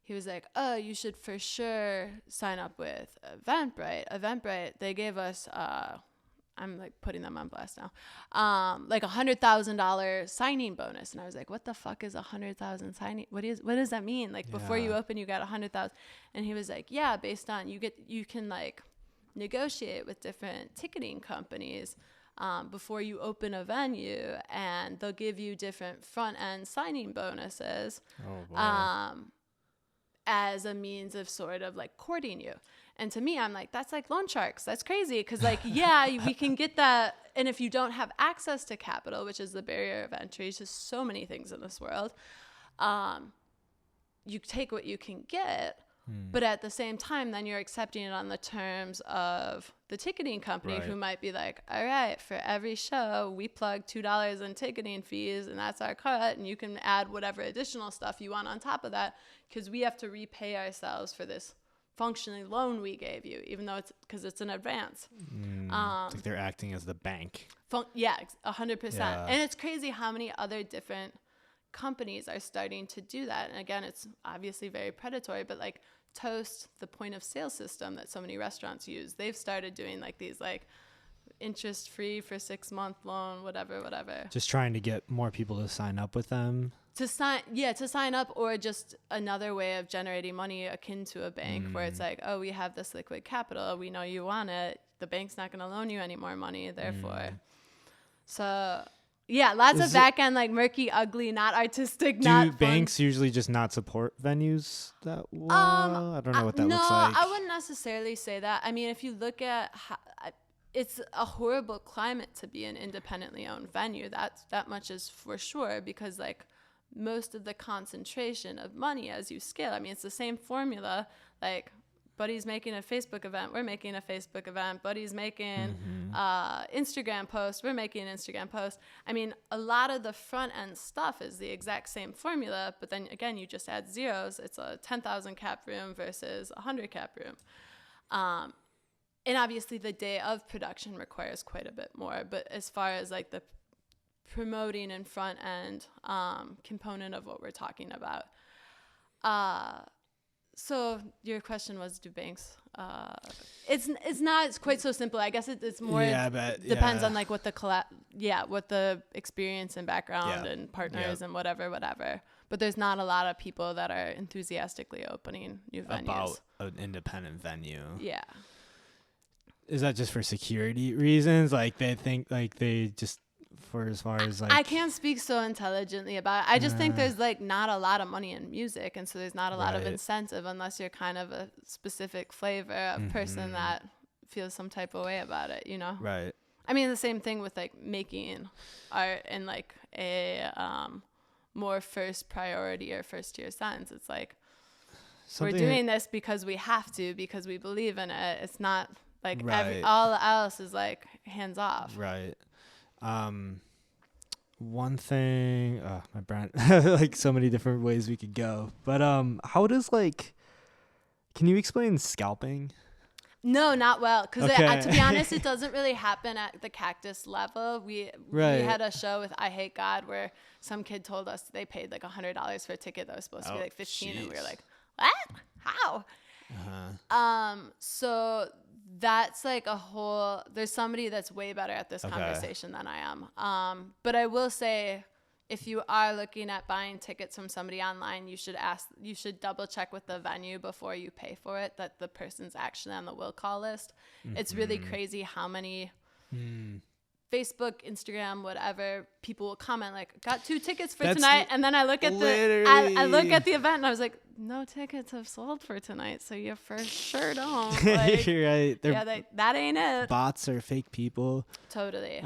he was like, oh, you should for sure sign up with Eventbrite. Eventbrite, they gave us, I'm, like, putting them on blast now, like, $100,000 signing bonus. And I was like, what the fuck is $100,000 signing? What does that mean? Like, before you open, you got $100,000. And he was like, yeah, based on, you can, like, negotiate with different ticketing companies before you open a venue, and they'll give you different front end signing bonuses. Oh, wow. As a means of sort of, like, courting you. And to me, I'm like, that's like loan sharks. That's crazy. Because, like, yeah, we can get that. And if you don't have access to capital, which is the barrier of entry to so many things in this world, you take what you can get. But at the same time, then you're accepting it on the terms of the ticketing company, who might be like, all right, for every show, we plug $2 in ticketing fees, and that's our cut. And you can add whatever additional stuff you want on top of that, because we have to repay ourselves for this functioning loan we gave you, even though because it's an advance. It's like they're acting as the bank. 100%. Yeah. And it's crazy how many other different companies are starting to do that. And again, it's obviously very predatory, but, like, Toast, the point of sale system that so many restaurants use, they've started doing, like, these, like, interest free for 6-month loan, whatever. Just trying to get more people to sign up with them. To sign up, or just another way of generating money akin to a bank, where it's like, oh, we have this liquid capital, we know you want it, the bank's not going to loan you any more money, therefore. So, yeah, lots of back end, like, murky, ugly, not artistic, not fun. Do banks usually just not support venues that well? I don't know what that looks like. No, I wouldn't necessarily say that. I mean, if you look at it's a horrible climate to be an independently owned venue. That much is for sure, because, like, most of the concentration of money as you scale. I mean, it's the same formula. Like, Buddy's making a Facebook event, we're making a Facebook event. Buddy's making Instagram post, we're making an Instagram post. I mean, a lot of the front end stuff is the exact same formula, but then again, you just add zeros. It's a 10,000 cap room versus a 100 cap room. And obviously the day of production requires quite a bit more, but as far as like the promoting and front end component of what we're talking about. So your question was, do banks? It's not quite so simple. I guess it's more. Yeah, but depends on like what the experience and background and partners and whatever. But there's not a lot of people that are enthusiastically opening new venues about an independent venue. Yeah. Is that just for security reasons? Like they think like they just for as far as like I can't speak so intelligently about it. I just think there's like not a lot of money in music, and so there's not a lot of incentive unless you're kind of a specific flavor of person that feels some type of way about it, you know? Right. I mean, the same thing with like making art in like a more first priority or first tier sense. It's like we're doing this because we have to, because we believe in it. It's not like all else is like hands off. Right. One thing, my brand, like so many different ways we could go, but how does like, can you explain scalping? No, not well, because to be honest, it doesn't really happen at the Cactus level. We had a show with I Hate God where some kid told us they paid like $100 for a ticket that was supposed to be like 15, and we were like, what? How? So that's like a whole, there's somebody that's way better at this conversation than I am. But I will say, if you are looking at buying tickets from somebody online, you should double check with the venue before you pay for it, that the person's actually on the will call list. It's really crazy how many Facebook, Instagram, whatever, people will comment like, got 2 tickets for tonight. And then I look at I look at the event and I was like, no tickets have sold for tonight. So you for sure don't. Like, you're right. That ain't it. Bots or fake people. Totally.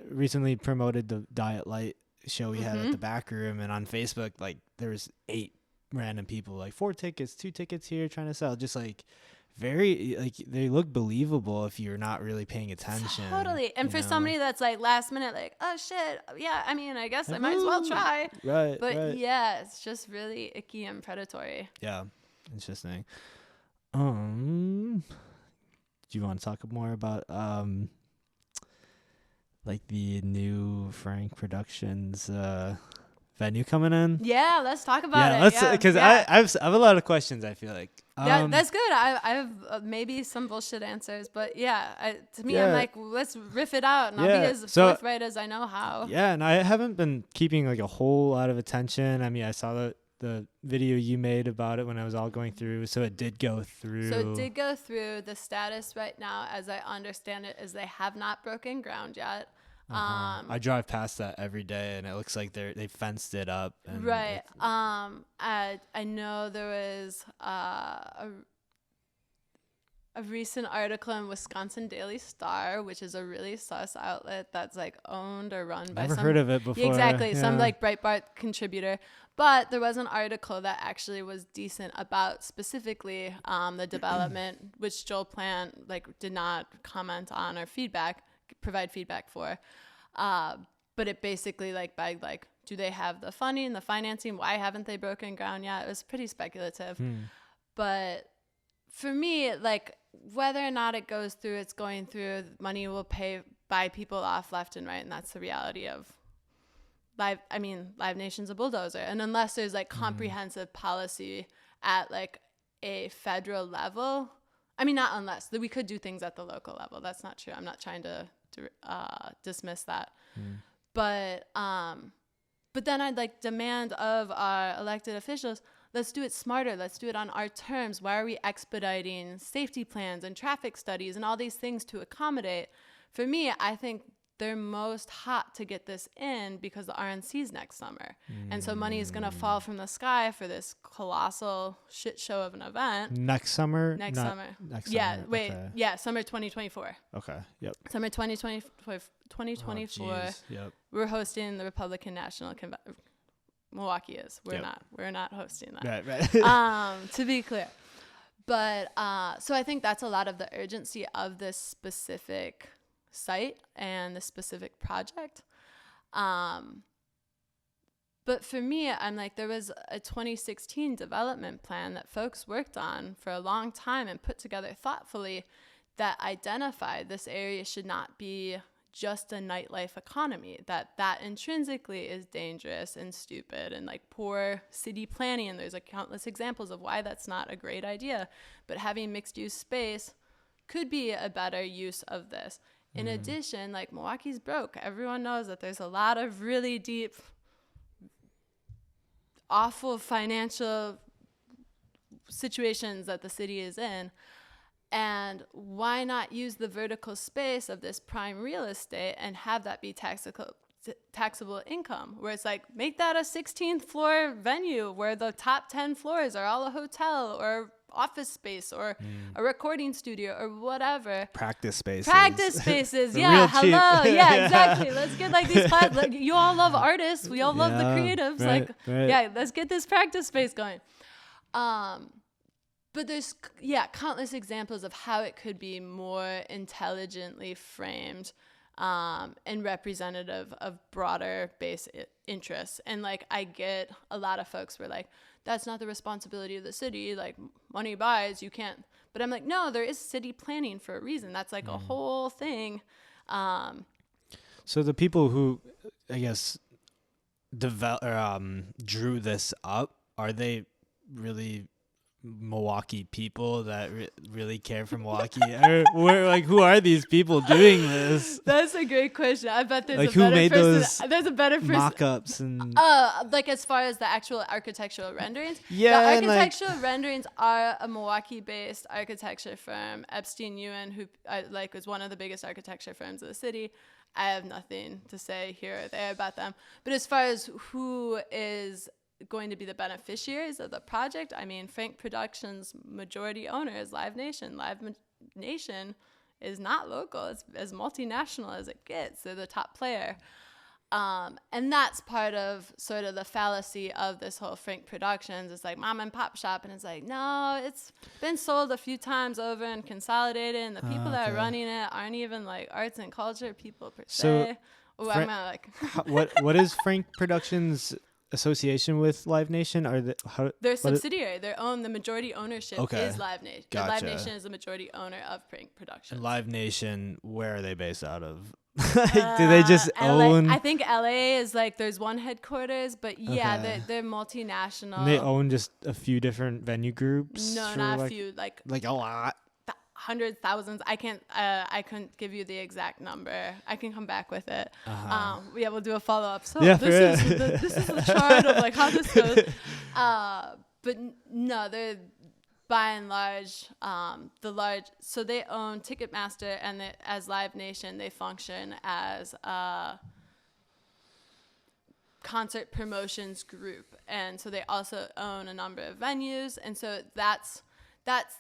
Recently promoted the Diet Light show we had at the back room, and on Facebook, like there was 8 random people, like 4 tickets, 2 tickets here trying to sell, just like very like they look believable if you're not really paying attention. Totally. And for somebody that's like last minute, like, oh shit, yeah, I mean, I guess I might as well try. Right. But yeah, it's just really icky and predatory. Yeah. Interesting. Do you want to talk more about like the new Frank Productions venue coming in? Yeah, let's talk about it. Let's, because I have a lot of questions, I feel like. Yeah, that's good. I have maybe some bullshit answers, but I'm like, let's riff it out, and I'll be as forthright as I know how. Yeah, and I haven't been keeping like a whole lot of attention. I mean, I saw the video you made about it when I was all going through, so it did go through. The status right now, as I understand it, is they have not broken ground yet. I drive past that every day, and it looks like they fenced it up. And right. I know there was a recent article in Wisconsin Daily Star, which is a really sus outlet that's like owned or run by Never heard of it before. Exactly. Some like Breitbart contributor. But there was an article that actually was decent about specifically the development, which Joel Plant like did not comment on or provide feedback for. But it basically like begged like, do they have the funding, the financing? Why haven't they broken ground yet? It was pretty speculative. But for me, like whether or not it goes through, it's going through, money will buy people off left and right. And that's the reality of Live Nation's a bulldozer. And unless there's like comprehensive policy at like a federal level, I mean, not unless we could do things at the local level. That's not true. I'm not trying to dismiss that. But then I'd like demand of our elected officials, let's do it smarter. Let's do it on our terms. Why are we expediting safety plans and traffic studies and all these things to accommodate? For me, I think they're most hot to get this in because the RNC's next summer. And so money is going to fall from the sky for this colossal shit show of an event. Next summer? Next summer. Yeah, summer 2024. Okay, yep. Summer 2024. Oh, yep. We're hosting the Republican National Milwaukee is. We're Yep. not. We're not hosting that. Right. To be clear. But so I think that's a lot of the urgency of this specific site and the specific project. But for me, I'm like, there was a 2016 development plan that folks worked on for a long time and put together thoughtfully that identified this area should not be just a nightlife economy, that intrinsically is dangerous and stupid and like poor city planning. And there's like countless examples of why that's not a great idea. But having mixed use space could be a better use of this. In addition, like Milwaukee's broke. Everyone knows that there's a lot of really deep, awful financial situations that the city is in. And why not use the vertical space of this prime real estate and have that be taxable income, where it's like, make that a 16th floor venue where the top 10 floors are all a hotel or office space or a recording studio or whatever. Practice spaces. Yeah. Hello. Yeah, exactly. Let's get like these like, you all love artists. We all love the creatives. Yeah, let's get this practice space going. But there's, countless examples of how it could be more intelligently framed and representative of broader base interests. And, like, I get a lot of folks were like, that's not the responsibility of the city. Like, money buys, you can't. But I'm like, no, there is city planning for a reason. That's, like, a whole thing. So the people who, I guess, drew this up, are they really Milwaukee people that really care for Milwaukee? Or who are these people doing this? That's a great question. I bet there's like, a better who made person. those There's a better person. mock-ups and like as far as the actual architectural renderings. Yeah, the architectural renderings are a Milwaukee-based architecture firm, Epstein Ewan, who is one of the biggest architecture firms of the city. I have nothing to say here or there about them. But as far as who is going to be the beneficiaries of the project, I mean, Frank Productions' majority owner is Live Nation. Nation is not local. It's as multinational as it gets. They're the top player. And that's part of sort of the fallacy of this whole Frank Productions. It's like mom and pop shop. And it's like, no, it's been sold a few times over and consolidated. And the people that are running it aren't even like arts and culture people per se. What is Frank Productions' association with Live Nation? They're subsidiary. The majority ownership is Live Nation. Gotcha. Live Nation is the majority owner of Frank Productions. And Live Nation, where are they based out of? Do they just own? I think LA is like there's one headquarters, but they're multinational. And they own just a few different venue groups. No, not a few. Like a lot. Hundreds, thousands. I couldn't give you the exact number. I can come back with it. We'll do a follow up. So this is the chart of like how this goes. But no, they're by and large so they own Ticketmaster, and as Live Nation they function as a concert promotions group, and so they also own a number of venues, and so that's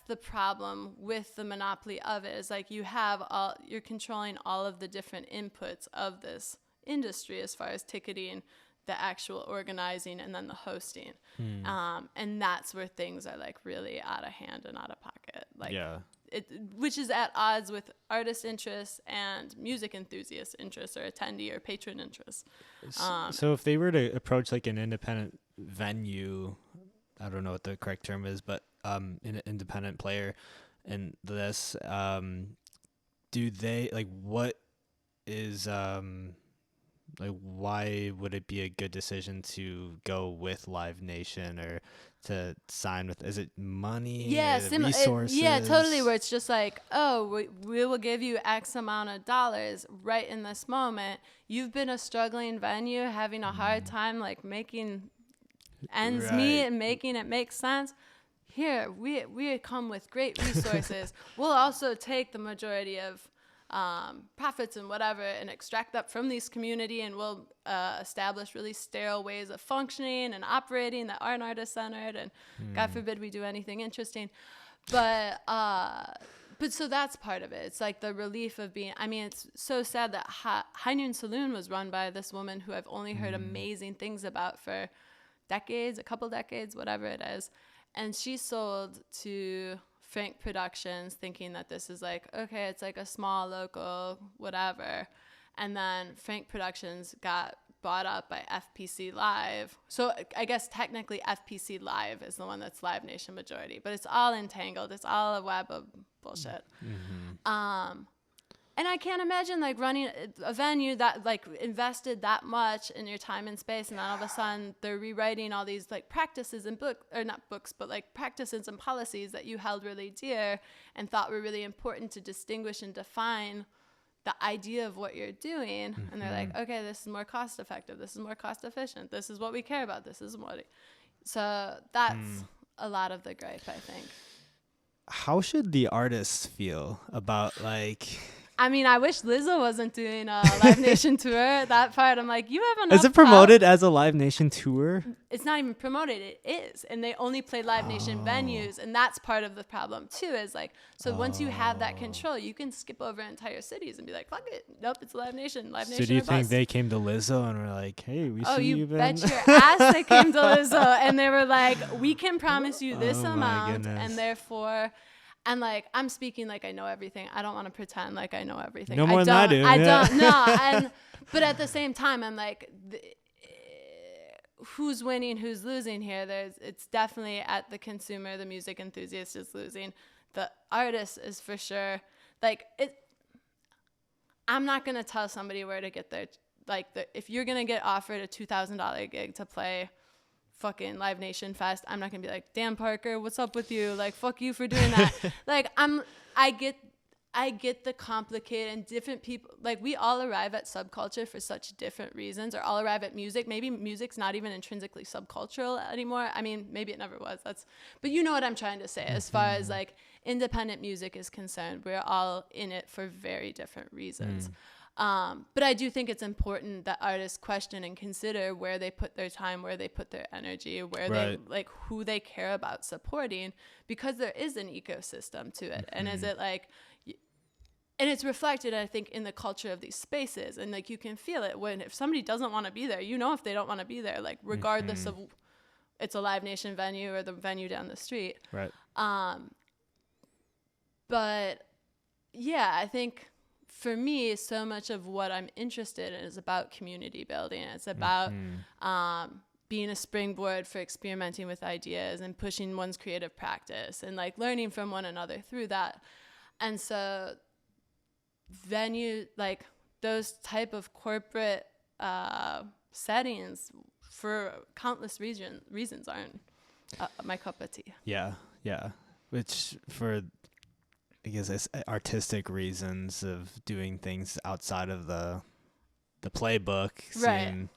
the problem with the monopoly of it, is like you're controlling all of the different inputs of this industry as far as ticketing, the actual organizing, and then the hosting. And that's where things are like really out of hand and out of pocket. Which is at odds with artist interests and music enthusiast interests or attendee or patron interests. So if they were to approach like an independent venue, I don't know what the correct term is, but an independent player in this, do they what is why would it be a good decision to go with Live Nation or to sign with? Is it money? Resources? Totally. Where it's just like, oh, we will give you X amount of dollars right in this moment. You've been a struggling venue, having a hard time like making ends meet and making it make sense. Here, we come with great resources. We'll also take the majority of profits and whatever and extract that from this community, and we'll establish really sterile ways of functioning and operating that aren't artist-centered, and God forbid we do anything interesting. But so that's part of it. It's like the relief of being, I mean, it's so sad that High Noon Saloon was run by this woman who I've only heard amazing things about for decades, a couple decades, whatever it is. And she sold to Frank Productions thinking that this is like, okay, it's like a small local whatever. And then Frank Productions got bought up by FPC Live. So I guess technically FPC Live is the one that's Live Nation majority, but it's all entangled. It's all a web of bullshit. And I can't imagine like running a venue that like invested that much in your time and space, and then all of a sudden they're rewriting all these like practices and not books, but like practices and policies that you held really dear and thought were really important to distinguish and define the idea of what you're doing. And they're like, okay, this is more cost effective. This is more cost efficient. This is what we care about. This is what. So that's a lot of the gripe, I think. How should the artists feel about like... I mean, I wish Lizzo wasn't doing a Live Nation tour. That part, I'm like, you have enough. Is it promoted as a Live Nation tour? It's not even promoted. It is. And they only play Live Nation venues. And that's part of the problem, too, is like, so once you have that control, you can skip over entire cities and be like, fuck it. Nope, it's Live Nation. Live Nation. So do you think they came to Lizzo and were like, hey, we see you, bet your ass they came to Lizzo. And they were like, we can promise you this amount. And therefore... And like, I'm speaking like I know everything. I don't want to pretend like I know everything. No more than I do. I don't know. But at the same time, I'm like, who's winning, who's losing here? It's definitely at the consumer. The music enthusiast is losing. The artist is for sure. Like I'm not gonna tell somebody where to get their if you're gonna get offered a $2,000 gig to play fucking Live Nation Fest, I'm not gonna be like, damn Parker, what's up with you? Like, fuck you for doing that. Like, I get the complicated and different people. Like, we all arrive at subculture for such different reasons, or all arrive at music. Maybe music's not even intrinsically subcultural anymore. I mean, maybe it never was. But you know what I'm trying to say. As far as like independent music is concerned, we're all in it for very different reasons. But I do think it's important that artists question and consider where they put their time, where they put their energy, where they like who they care about supporting, because there is an ecosystem to it. And is it like, and it's reflected, I think, in the culture of these spaces. And like, you can feel it when, if somebody doesn't want to be there, you know, if they don't want to be there, like regardless of it's a Live Nation venue or the venue down the street. Right. But yeah, I think, for me, so much of what I'm interested in is about community building. It's about being a springboard for experimenting with ideas and pushing one's creative practice and like learning from one another through that. And so venue, like those type of corporate settings for countless reasons aren't my cup of tea. Yeah. Which for... I guess it's artistic reasons of doing things outside of the playbook. Seem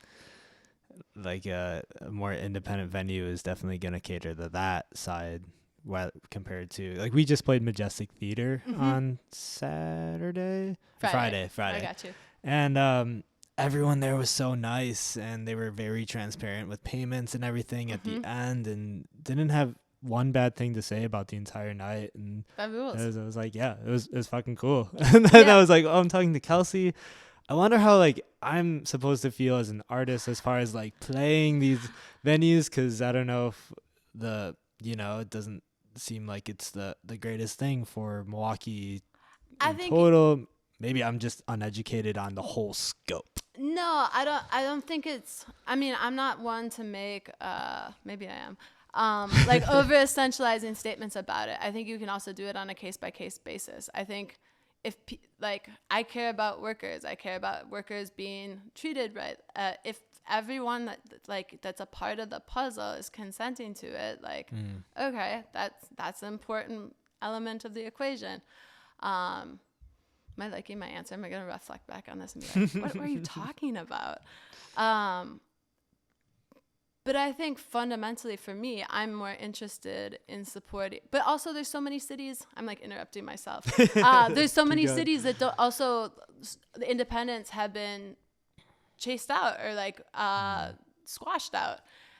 like a more independent venue is definitely going to cater to that side, while compared to like we just played Majestic Theater on Friday. I got you. And everyone there was so nice, and they were very transparent with payments and everything at the end, and didn't have one bad thing to say about the entire night. And I was like, yeah, it was fucking cool. And then I was like, oh, I'm talking to Kelsey. I wonder how like I'm supposed to feel as an artist as far as like playing these venues, because I don't know if it doesn't seem like it's the greatest thing for Milwaukee total. Maybe I'm just uneducated on the whole scope. No, I don't think it's, I mean, I'm not one to make maybe I am like over essentializing statements about it. I think you can also do it on a case by case basis. I think if I care about workers, I care about workers being treated right. If everyone that's a part of the puzzle is consenting to it, okay, that's an important element of the equation. Am I liking my answer? Am I going to reflect back on this and be like, what were you talking about? But I think fundamentally for me, I'm more interested in supporting. But also there's so many cities. I'm like interrupting myself. There's so many cities that don't, also the independents have been chased out or like squashed out.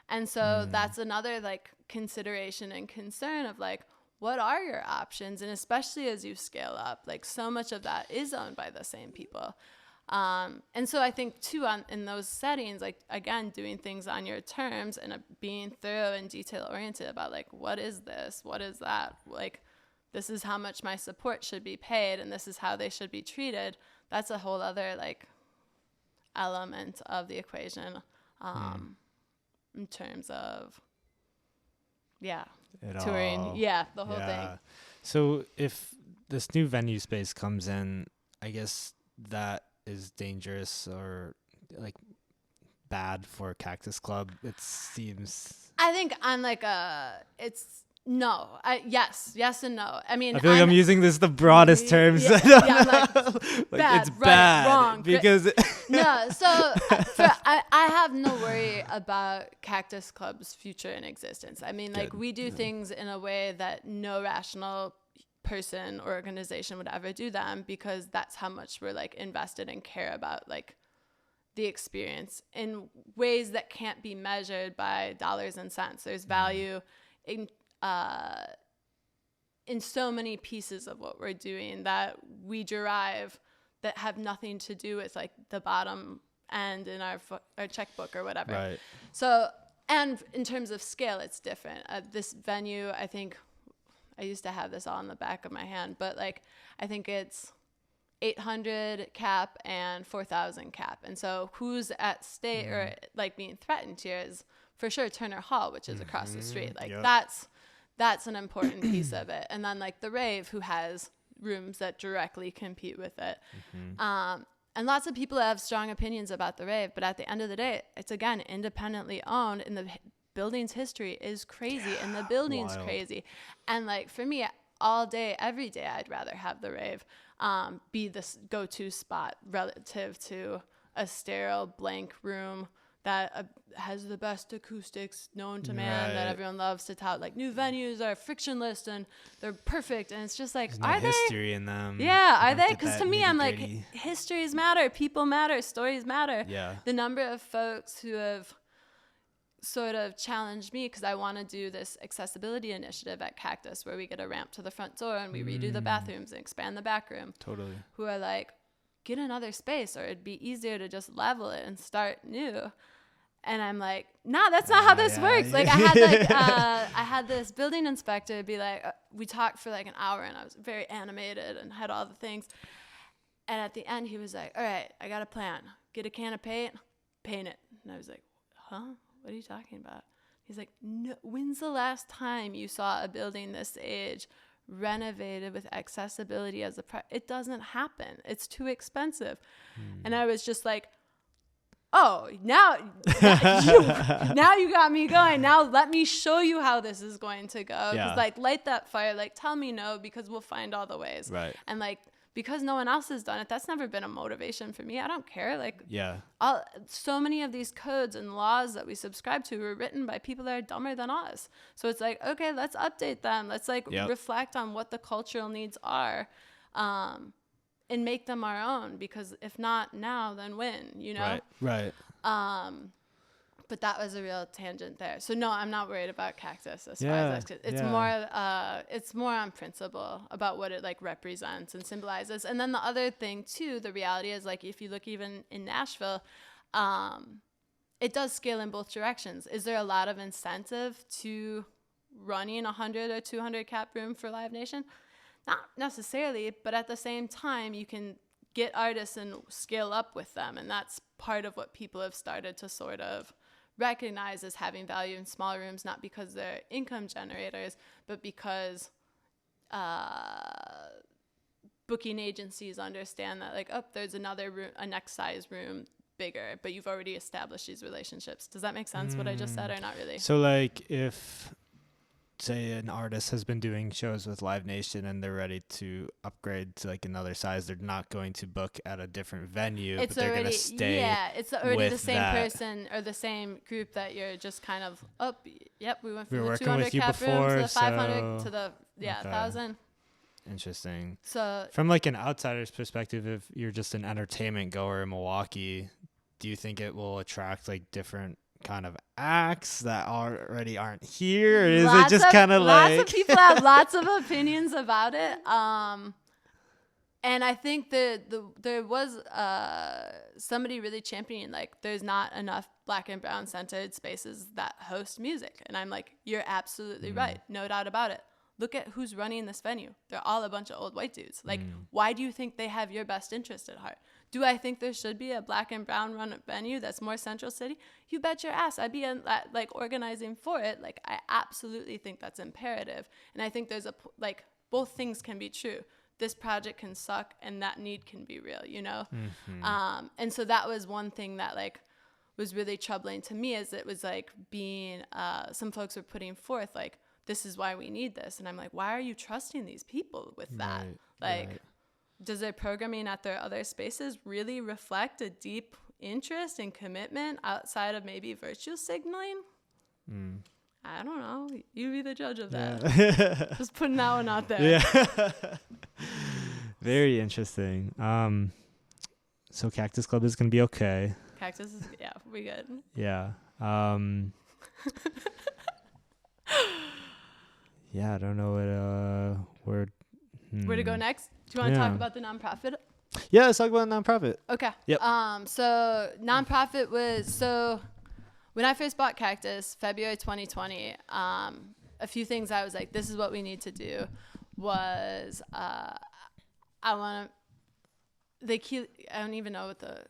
And so that's another like consideration and concern of like, what are your options? And especially as you scale up, like so much of that is owned by the same people. And so I think too, in those settings, like again, doing things on your terms and being thorough and detail oriented about like, what is this? What is that? Like, this is how much my support should be paid and this is how they should be treated. That's a whole other like element of the equation, in terms of, touring. All. The whole thing. So if this new venue space comes in, I guess that is dangerous or like bad for Cactus Club. It seems. I think on like yes and no. I mean, I feel like I'm using the broadest terms. Yeah, I'm like, bad, it's right, bad, wrong, because no. So I have no worry about Cactus Club's future in existence. I mean, like we do things in a way that no rational person or organization would ever do them, because that's how much we're like invested and care about like the experience in ways that can't be measured by dollars and cents. There's value in so many pieces of what we're doing that we derive that have nothing to do with like the bottom end in our checkbook or whatever. Right. So, and in terms of scale, it's different. This venue, I think, I used to have this all in the back of my hand, but like I think it's 800 cap and 4,000 cap. And so who's at stake or like being threatened here is for sure Turner Hall, which is across the street. Like that's an important piece of it. And then like the Rave, who has rooms that directly compete with it. And lots of people have strong opinions about the Rave, but at the end of the day, it's again independently owned, and the building's history is crazy, and the building's crazy. And like for me, all day, every day, I'd rather have the Rave be this go-to spot relative to a sterile blank room that has the best acoustics known to man, that everyone loves to tout. Like new venues are frictionless and they're perfect, and it's just like, there's no history in them. Yeah, are they? Because to me, I'm like, histories matter, people matter, stories matter. Yeah. The number of folks who have sort of challenged me, because I want to do this accessibility initiative at Cactus where we get a ramp to the front door and we redo the bathrooms and expand the back room. Totally. Who are like, get another space, or it'd be easier to just level it and start new. And I'm like, nah, that's not how this works. Like I had this building inspector be like, we talked for like an hour and I was very animated and had all the things. And at the end he was like, all right, I got a plan. Get a can of paint, paint it. And I was like, huh? What are you talking about? He's like, no, when's the last time you saw a building this age renovated with accessibility as it doesn't happen. It's too expensive. And I was just like, oh, now you got me going. Now let me show you how this is going to go. Because like, light that fire. Like, tell me no, because we'll find all the ways. Right. And like, because no one else has done it, that's never been a motivation for me. I don't care. Like, so many of these codes and laws that we subscribe to were written by people that are dumber than us. So it's like, okay, let's update them. Let's like reflect on what the cultural needs are, and make them our own. Because if not now, then when? You know? Right. But that was a real tangent there. So no, I'm not worried about Cactus as far as that's, it's more on principle about what it like represents and symbolizes. And then the other thing too, the reality is like, if you look even in Nashville, it does scale in both directions. Is there a lot of incentive to running 100 or 200 cap room for Live Nation? Not necessarily, but at the same time, you can get artists and scale up with them. And that's part of what people have started to sort of recognize as having value in small rooms, not because they're income generators, but because booking agencies understand that like, oh, there's another room, a next size room bigger, but you've already established these relationships. Does that make sense, what I just said, or not really? So like, if say an artist has been doing shows with Live Nation and they're ready to upgrade to like another size, they're not going to book at a different venue, but they're going to stay. Yeah, it's already the same person or the same group that you're just kind of, we went from the 200 cap room to the 500 to the 1,000. Interesting. So from like an outsider's perspective, if you're just an entertainment goer in Milwaukee, do you think it will attract like different kind of acts that already aren't here, or is it just kind of like lots of people have lots of opinions about it, And I think there was somebody really championing, like, there's not enough Black and brown centered spaces that host music. And I'm like, you're absolutely right. No doubt about it. Look at who's running this venue. They're all a bunch of old white dudes. Like, why do you think they have your best interest at heart? Do I think there should be a Black and brown run venue that's more Central City? You bet your ass. I'd be like organizing for it. Like, I absolutely think that's imperative. And I think there's both things can be true. This project can suck and that need can be real, you know? And so that was one thing that like was really troubling to me, is it was like being, some folks were putting forth like, this is why we need this. And I'm like, why are you trusting these people with that? Does their programming at their other spaces really reflect a deep interest and commitment outside of maybe virtue signaling? I don't know. You be the judge of that. Yeah. Just putting that one out there. Yeah. Very interesting. So Cactus Club is going to be okay. Cactus is, yeah, we good. Yeah. Yeah, I don't know where to go next. Do you want to talk about the nonprofit? Yeah, let's talk about nonprofit. Okay. Yep. So nonprofit was, when I first bought Cactus, February 2020, a few things I was like, this is what we need to do was, I don't even know what the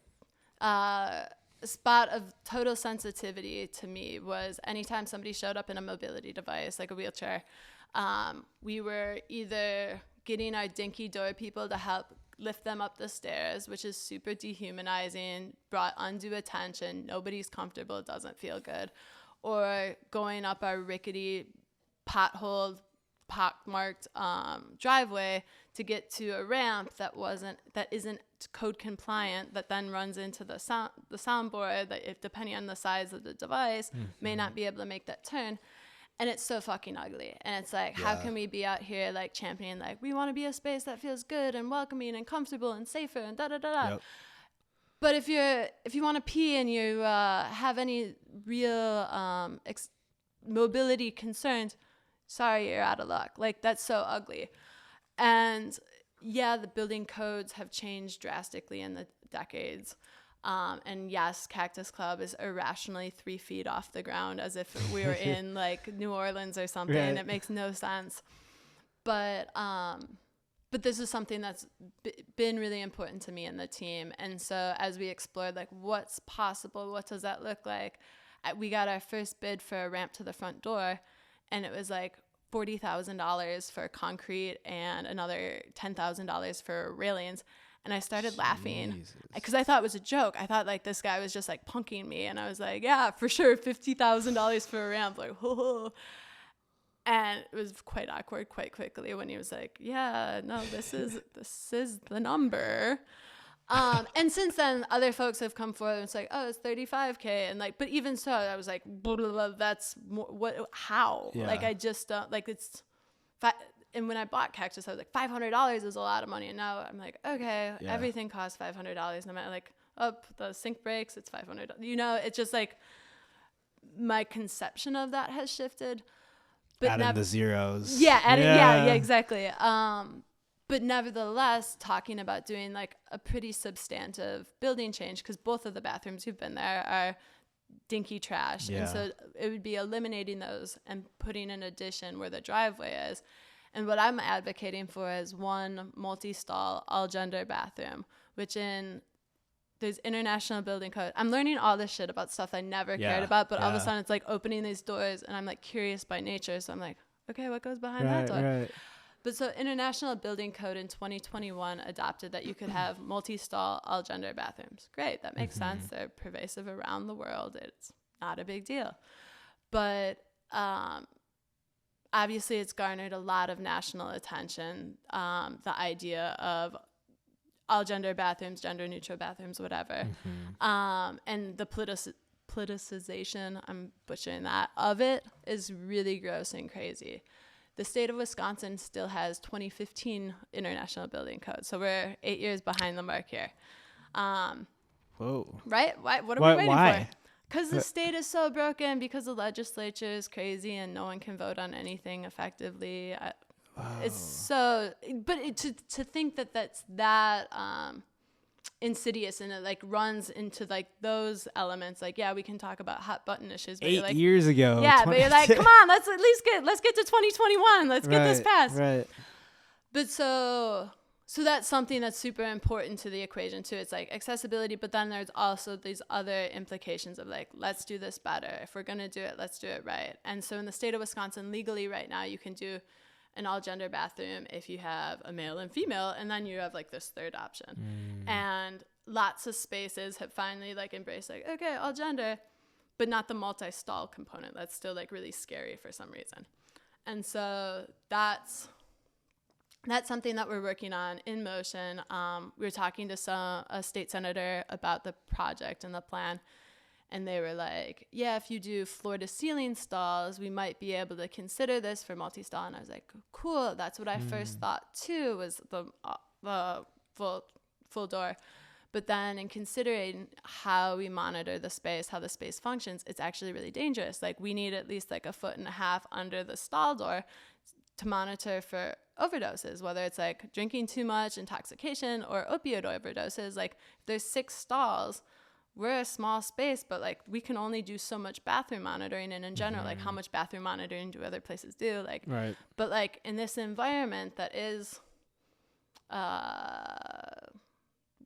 spot of total sensitivity to me was anytime somebody showed up in a mobility device, like a wheelchair, we were either getting our dinky door people to help lift them up the stairs, which is super dehumanizing, brought undue attention, nobody's comfortable, doesn't feel good, or going up our rickety, potholed, pockmarked driveway to get to a ramp that isn't code compliant, that then runs into the soundboard that, if depending on the size of the device, may not be able to make that turn. And it's so fucking ugly. And it's like, how can we be out here like championing, like, we want to be a space that feels good and welcoming and comfortable and safer and da-da-da-da. Yep. But if you want to pee and you have any real mobility concerns, sorry, you're out of luck. Like, that's so ugly. And yeah, the building codes have changed drastically in the decades. And yes, Cactus Club is irrationally 3 feet off the ground, as if we were in like New Orleans or something. Right. It makes no sense. But this is something that's been really important to me and the team. And so as we explored like what's possible, what does that look like, we got our first bid for a ramp to the front door, and it was like $40,000 for concrete and another $10,000 for railings. And I started laughing because I thought it was a joke. I thought like this guy was just like punking me. And I was like, yeah, for sure, $50,000 for a ramp. Like, whoa. And it was quite awkward quite quickly when he was like, yeah, no, this is the number. And since then, other folks have come forward and it's like, oh, it's $35K. And like, but even so, I was like, blah, blah, blah, that's how? Yeah. Like, I just don't, like, it's, and when I bought Cactus, I was like, $500 is a lot of money. And now I'm like, okay, everything costs $500. And I'm like, the sink breaks, it's $500. You know, it's just like my conception of that has shifted. But adding the zeros. Yeah, exactly. But nevertheless, talking about doing like a pretty substantive building change, because both of the bathrooms you've been there are dinky trash. Yeah. And so it would be eliminating those and putting an addition where the driveway is. And what I'm advocating for is one multi-stall, all-gender bathroom, which there's international building code. I'm learning all this shit about stuff I never cared about, but all of a sudden it's like opening these doors, and I'm like curious by nature. So I'm like, okay, what goes behind that door? Right. But so international building code in 2021 adopted that you could have multi-stall, all-gender bathrooms. Great, that makes sense. They're pervasive around the world. It's not a big deal. But obviously, it's garnered a lot of national attention, the idea of all gender bathrooms, gender neutral bathrooms, whatever. And the politicization, I'm butchering that, of it is really gross and crazy. The state of Wisconsin still has 2015 International Building Code. So we're 8 years behind the mark here. Whoa. Right? What are we waiting for? Because the state is so broken, because the legislature is crazy and no one can vote on anything effectively. It's so, but to think that that's that insidious, and it like runs into like those elements. Like, yeah, we can talk about hot button issues, but 8 like, years ago. yeah, but you're like, come on, let's get to 2021. Let's get this passed. Right. But so that's something that's super important to the equation too. It's like accessibility, but then there's also these other implications of like, let's do this better. If we're going to do it, let's do it right. And so in the state of Wisconsin, legally right now, you can do an all gender bathroom if you have a male and female, and then you have like this third option. And lots of spaces have finally like embraced like, okay, all gender, but not the multi-stall component. That's still like really scary for some reason. And so that's something that we're working on in motion. We were talking to a state senator about the project and the plan, and they were like, yeah, if you do floor to ceiling stalls, we might be able to consider this for multi-stall. And I was like, cool. That's what I first thought too, was the full door. But then in considering how we monitor the space, how the space functions, it's actually really dangerous. Like, we need at least like 1.5 feet under the stall door to monitor for overdoses, whether it's like drinking too much, intoxication, or opioid overdoses. Like, if there's 6 stalls, we're a small space, but like we can only do so much bathroom monitoring. And in general, like, how much bathroom monitoring do other places do? Like, right. But like in this environment that is,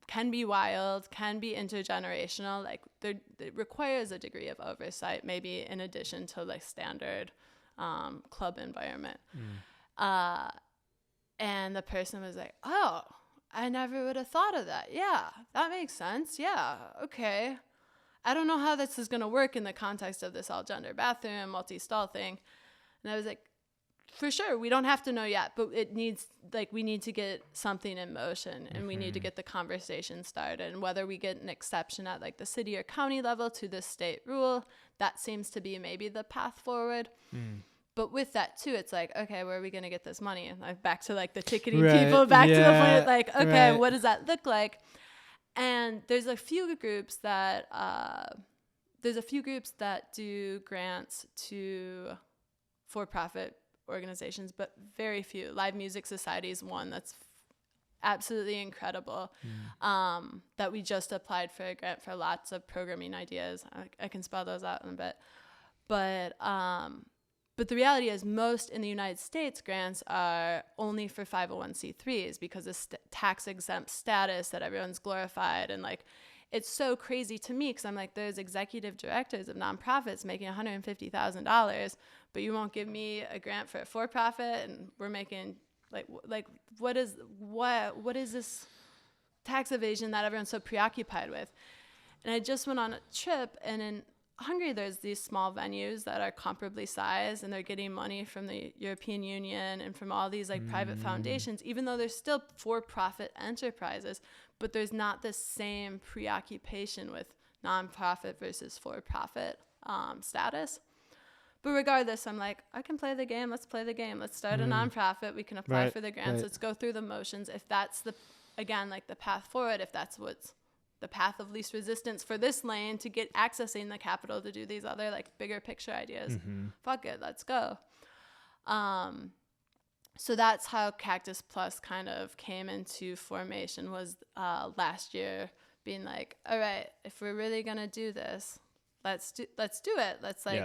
can be wild, can be intergenerational, like it requires a degree of oversight, maybe in addition to like standard club environment. And the person was like, oh, I never would have thought of that. Yeah, that makes sense. Yeah, okay. I don't know how this is going to work in the context of this all gender bathroom, multi-stall thing. And I was like, for sure, we don't have to know yet, but it needs, like, we need to get something in motion, and we need to get the conversation started. And whether we get an exception at like the city or county level to this state rule, that seems to be maybe the path forward. But with that too, it's like, okay, where are we going to get this money? And I'm back to like the ticketing people, back to the point, like, okay, what does that look like? And there's a few groups that do grants to for-profit organizations, but very few. Live Music Society is one that's absolutely incredible, that we just applied for a grant for lots of programming ideas. I can spell those out in a bit. But the reality is most in the United States grants are only for 501c3s because of tax-exempt status that everyone's glorified. And like, it's so crazy to me because I'm like, there's executive directors of nonprofits making $150,000, but you won't give me a grant for a for-profit, and we're making like what is this tax evasion that everyone's so preoccupied with? And I just went on a trip, and in Hungary, there's these small venues that are comparably sized, and they're getting money from the European Union and from all these like private foundations, even though they're still for-profit enterprises, but there's not the same preoccupation with nonprofit versus for-profit status. But regardless, I'm like, I can play the game. Let's play the game. Let's start a nonprofit. We can apply for the grants. Let's go through the motions. If that's the path forward, if that's what's the path of least resistance for this lane to get accessing the capital to do these other like bigger picture ideas, fuck it, let's go. So that's how Cactus Plus kind of came into formation, was last year being like, all right, if we're really gonna do this, let's do it. Let's like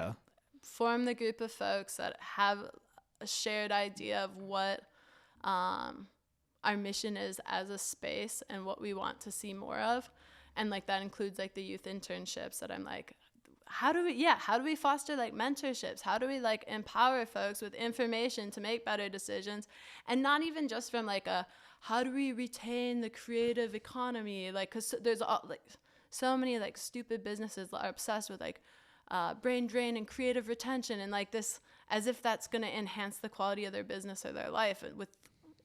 form the group of folks that have a shared idea of what our mission is as a space and what we want to see more of. And like that includes like the youth internships that I'm like, how do we foster like mentorships? How do we like empower folks with information to make better decisions? And not even just from like how do we retain the creative economy? Like, cause there's like so many like stupid businesses that are obsessed with like brain drain and creative retention, and like this, as if that's going to enhance the quality of their business or their life.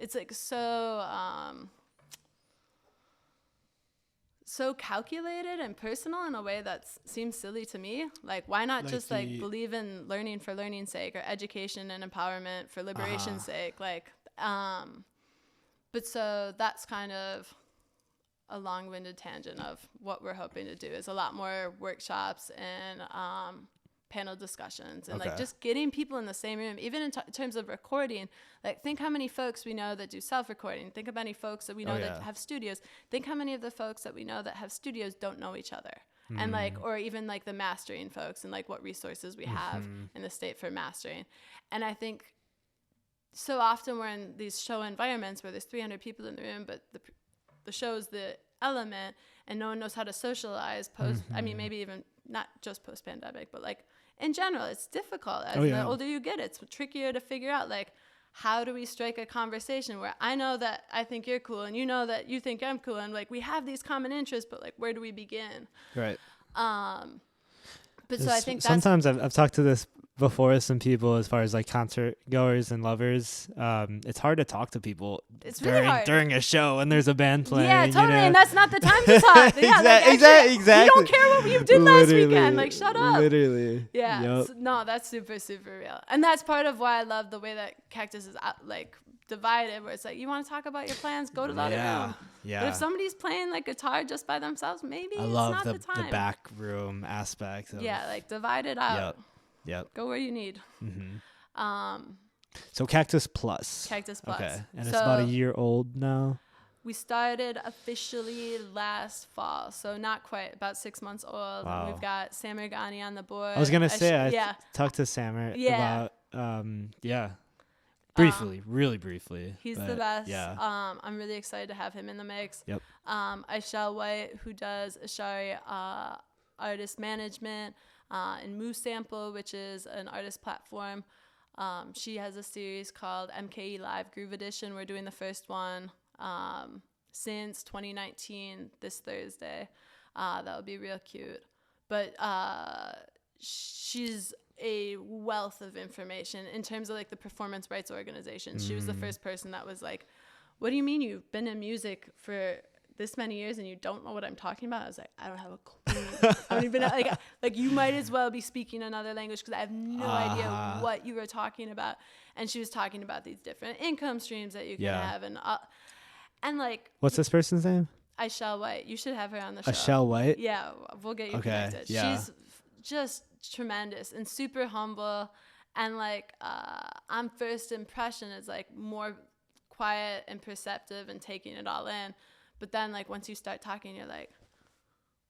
It's like so calculated and personal in a way that seems silly to me. Like, why not like just like believe in learning for learning's sake, or education and empowerment for liberation's sake? Like, but so that's kind of a long-winded tangent of what we're hoping to do is a lot more workshops and panel discussions and Okay. like just getting people in the same room, even in terms of recording. Like, think how many folks we know that do self-recording. Think of many folks that we know that have studios. Think how many of the folks that we know that have studios don't know each other. And like, or even like the mastering folks and like what resources we have in the state for mastering. And I think so often we're in these show environments where there's 300 people in the room, but the show's the element and no one knows how to socialize post. I mean, maybe even not just post-pandemic, but like in general, it's difficult. As the older you get, it's trickier to figure out, like, how do we strike a conversation where I know that I think you're cool and you know that you think I'm cool, and like we have these common interests, but like where do we begin? Right. But so I think that's sometimes I've talked to this before with some people as far as like concert goers and lovers. It's hard to talk to people it's really hard during a show when there's a band playing. Yeah, totally, you know? and that's not the time to talk. Yeah, exactly. You don't care what you did last weekend. Like, shut up. Literally. Yeah. Yep. So, no, that's super, super real, and that's part of why I love the way that Cactus is like divided, where it's like, you want to talk about your plans, go to the other room. Yeah. But if somebody's playing like guitar just by themselves, maybe I it's love not the the time. the back room aspect. Of, like divide it out. Yep. Go where you need. So Cactus Plus. Cactus Plus. Okay. And so it's about a year old now. we started officially last fall, so not quite, about 6 months old. Wow. And we've got Sam Ergani on the board. I was gonna say I talked to Samer about briefly, really briefly. He's the best. Yeah. I'm really excited to have him in the mix. Yep. Aishel White, who does Ashari artist management and Moose Sample, which is an artist platform. She has a series called MKE Live Groove Edition. We're doing the first one since 2019 this Thursday. That would be real cute. But she's a wealth of information in terms of like the performance rights organizations. She was the first person that was like, what do you mean you've been in music for this many years and you don't know what I'm talking about? I was like, I don't have a clue. I don't even know. Like you might as well be speaking another language because I have no idea what you were talking about. And she was talking about these different income streams that you can have. And like, what's this person's name? Aishel White. You should have her on the show. Aishel White? Yeah, we'll get you connected. Yeah. She's just tremendous and super humble. And like, on first impression is like more quiet and perceptive and taking it all in. But then like once you start talking, you're like,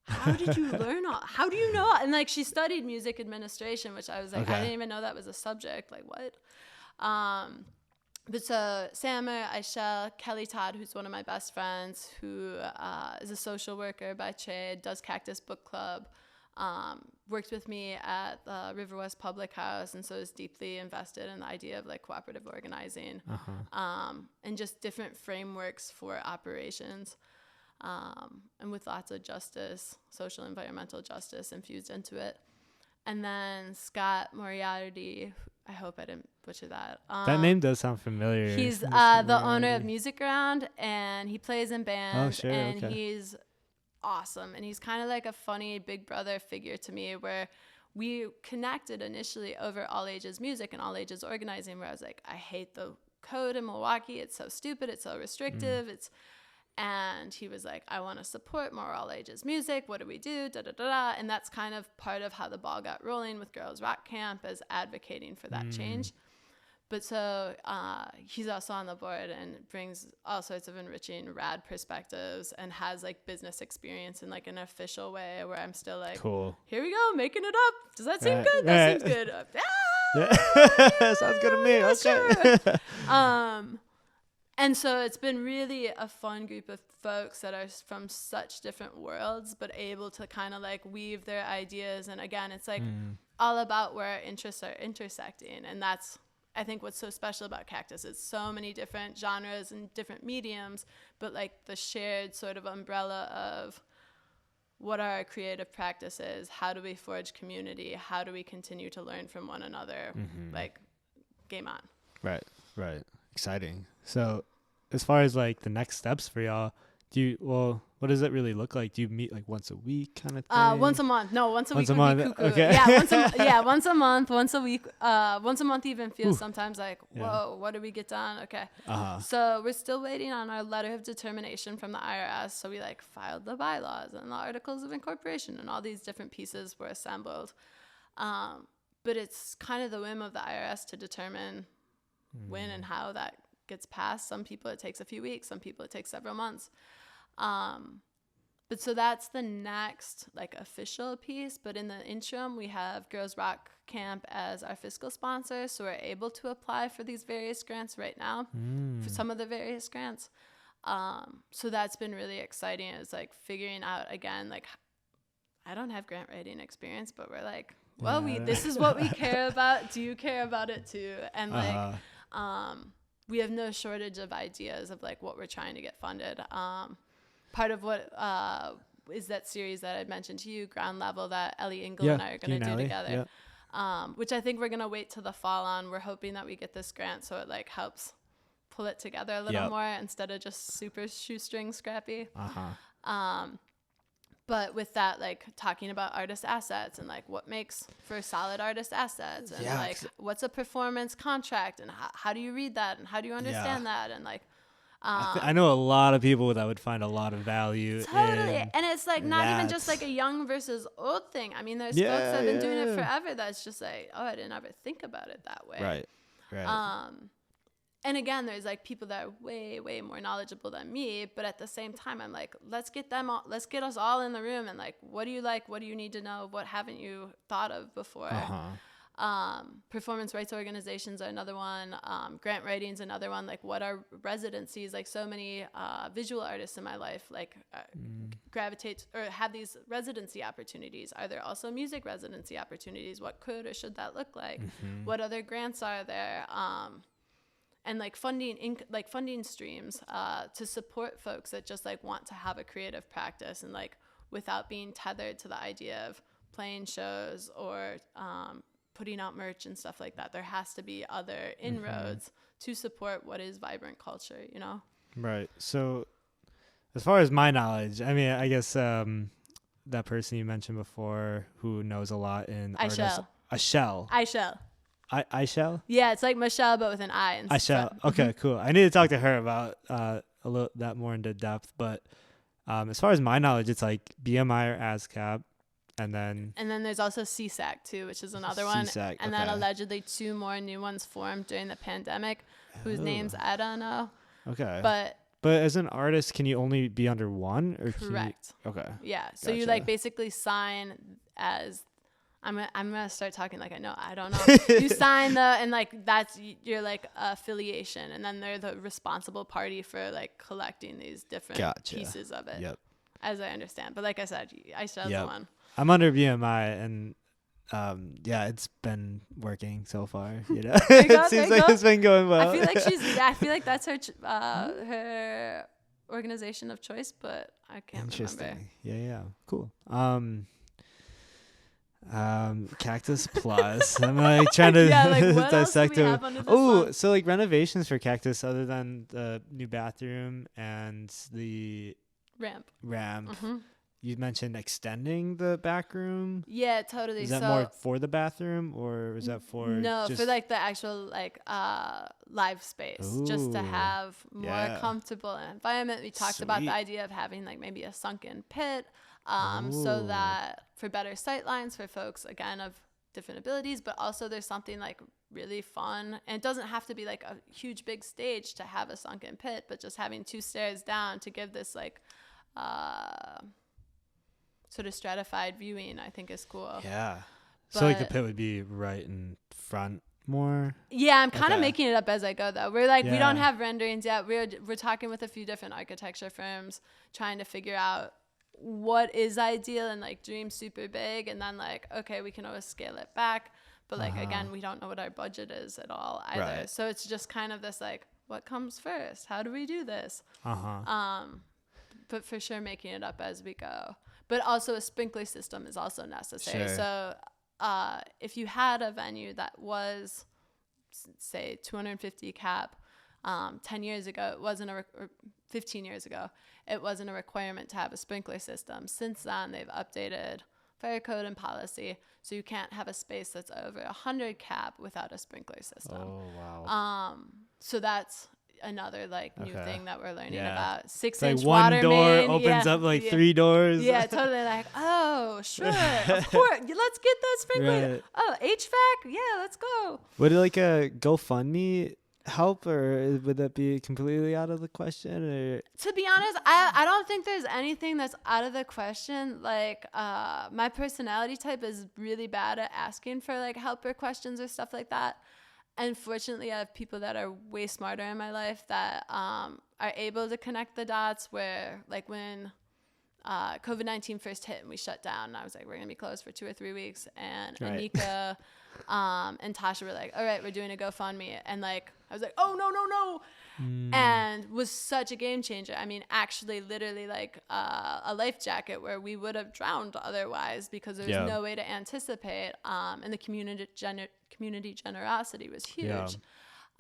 how did you learn all? How do you know? And like she studied music administration, which I was like, I didn't even know that was a subject. Like what? But so Samer, Aishel, Kelly Todd, who's one of my best friends, who is a social worker by trade, does Cactus Book Club, worked with me at the River West Public House, and so is deeply invested in the idea of like cooperative organizing and just different frameworks for operations, and with lots of justice, social environmental justice infused into it. And then Scott Moriarty, I hope I didn't butcher that. That name does sound familiar. He's the owner of Music Ground, and he plays in bands, and he's awesome. And he's kind of like a funny big brother figure to me, where we connected initially over all ages music and all ages organizing, where I was like, I hate the code in Milwaukee. It's so stupid. It's so restrictive. And he was like, I want to support more all ages music. What do we do? Da, da, da, da. And that's kind of part of how the ball got rolling with Girls Rock Camp, as advocating for that change. But so he's also on the board and brings all sorts of enriching, rad perspectives, and has like business experience in like an official way, where I'm still like, cool. Here we go, making it up. Does that seem good? That seems good. Sounds good to me. Okay. Sure. And so it's been really a fun group of folks that are from such different worlds, but able to kind of like weave their ideas. And again, it's like all about where our interests are intersecting. And that's, I think, what's so special about Cactus. It's so many different genres and different mediums, but like the shared sort of umbrella of what are our creative practices? How do we forge community? How do we continue to learn from one another? Like, game on. Right. Exciting. So as far as like the next steps for y'all, what does it really look like? Do you meet like once a week kind of thing? Once a month. No, once a week would be cuckoo. Okay. Yeah, once a month, once a week. Once a month even feels sometimes like, whoa, what did we get done? Okay. So we're still waiting on our letter of determination from the IRS. So we like filed the bylaws and the articles of incorporation, and all these different pieces were assembled. But it's kind of the whim of the IRS to determine when and how that gets passed. Some people it takes a few weeks, some people it takes several months. But so that's the next like official piece. But in the interim, we have Girls Rock Camp as our fiscal sponsor. So we're able to apply for these various grants right now, for some of the various grants. So that's been really exciting. It's like figuring out again, like I don't have grant writing experience, but we're like, well, this is what we care about. Do you care about it too? And like, we have no shortage of ideas of like what we're trying to get funded. Part of what is that series that I mentioned to you, Ground Level, that Ellie Engel and I are going to do together, which I think we're going to wait till the fall on. We're hoping that we get this grant so it like helps pull it together a little more instead of just super shoestring scrappy. But with that, like talking about artist assets and like what makes for solid artist assets and like what's a performance contract and how do you read that and how do you understand that and like I know a lot of people that would find a lot of value. Totally. And it's like not even just like a young versus old thing. I mean, there's folks that have been doing it forever that's just like, oh, I didn't ever think about it that way. Right. And again, there's like people that are way, way more knowledgeable than me. But at the same time, I'm like, let's get us all in the room. And like, what do you like? What do you need to know? What haven't you thought of before? Performance rights organizations are another one. Grant writing's another one. Like what are residencies? Like so many visual artists in my life like gravitate or have these residency opportunities. Are there also music residency opportunities? What could or should that look like? What other grants are there? And like funding streams to support folks that just like want to have a creative practice and like without being tethered to the idea of playing shows or putting out merch and stuff like that. There has to be other inroads to support what is vibrant culture, you know? Right. So as far as my knowledge, I mean, I guess that person you mentioned before who knows a lot in Ishell. Ishell? Yeah, it's like Michelle, but with an I. Ishell. Okay, cool. I need to talk to her about a little that more into depth. But as far as my knowledge, it's like BMI or ASCAP. And then there's also CSAC too, which is another one. And then allegedly 2 more new ones formed during the pandemic, whose names I don't know. Okay. But as an artist, can you only be under one? Or correct. Okay. Yeah. So you like basically sign as I'm gonna start talking like I know. I don't know. You sign and like that's your like affiliation, and then they're the responsible party for like collecting these different pieces of it. As I understand, but like I said, I still have the one. I'm under BMI, and it's been working so far. You know, it seems like it's been going well. I feel like that's her organization of choice, but I can't remember. Yeah, cool. Cactus Plus. I'm like trying to dissect it. So like renovations for Cactus, other than the new bathroom and the ramp. You mentioned extending the back room. Yeah, totally. Is that more for the bathroom, or is that for for like the actual like live space, just to have more comfortable environment. We talked about the idea of having like maybe a sunken pit, so that for better sight lines for folks again of different abilities, but also there's something like really fun, and it doesn't have to be like a huge big stage to have a sunken pit, but just having 2 stairs down to give this like sort of stratified viewing, I think is cool. Yeah. So like the pit would be right in front more? Yeah, I'm kind of making it up as I go though. We're like, we don't have renderings yet. We're talking with a few different architecture firms, trying to figure out what is ideal and like dream super big. And then like, okay, we can always scale it back. But like, again, we don't know what our budget is at all either. Right. So it's just kind of this like, what comes first? How do we do this? But for sure making it up as we go. But also a sprinkler system is also necessary. Sure. So if you had a venue that was, say, 250 cap, 10 years ago, it wasn't or 15 years ago, it wasn't a requirement to have a sprinkler system. Since then, they've updated fire code and policy, so you can't have a space that's over 100 cap without a sprinkler system. Oh, wow. So that's another like new Okay. thing that we're learning Yeah. about. It's 6-inch like one water door main. opens Yeah. up like Yeah. 3 doors. Yeah, totally. Like, oh, sure, of course, let's get that sprinkler. Right. Oh, HVAC, yeah, let's go. Would like a GoFundMe help, or would that be completely out of the question? Or To be honest, I don't think there's anything that's out of the question. Like, my personality type is really bad at asking for like help or questions or stuff like that. And fortunately, I have people that are way smarter in my life that are able to connect the dots. Where like when COVID-19 first hit and we shut down, I was like, we're gonna be closed for 2 or 3 weeks, and Right. Anika and Tasha were like, all right, we're doing a GoFundMe, and like I was like, oh no, and was such a game changer. I mean, actually, literally like a life jacket where we would have drowned otherwise because there was no way to anticipate. And the community generosity was huge.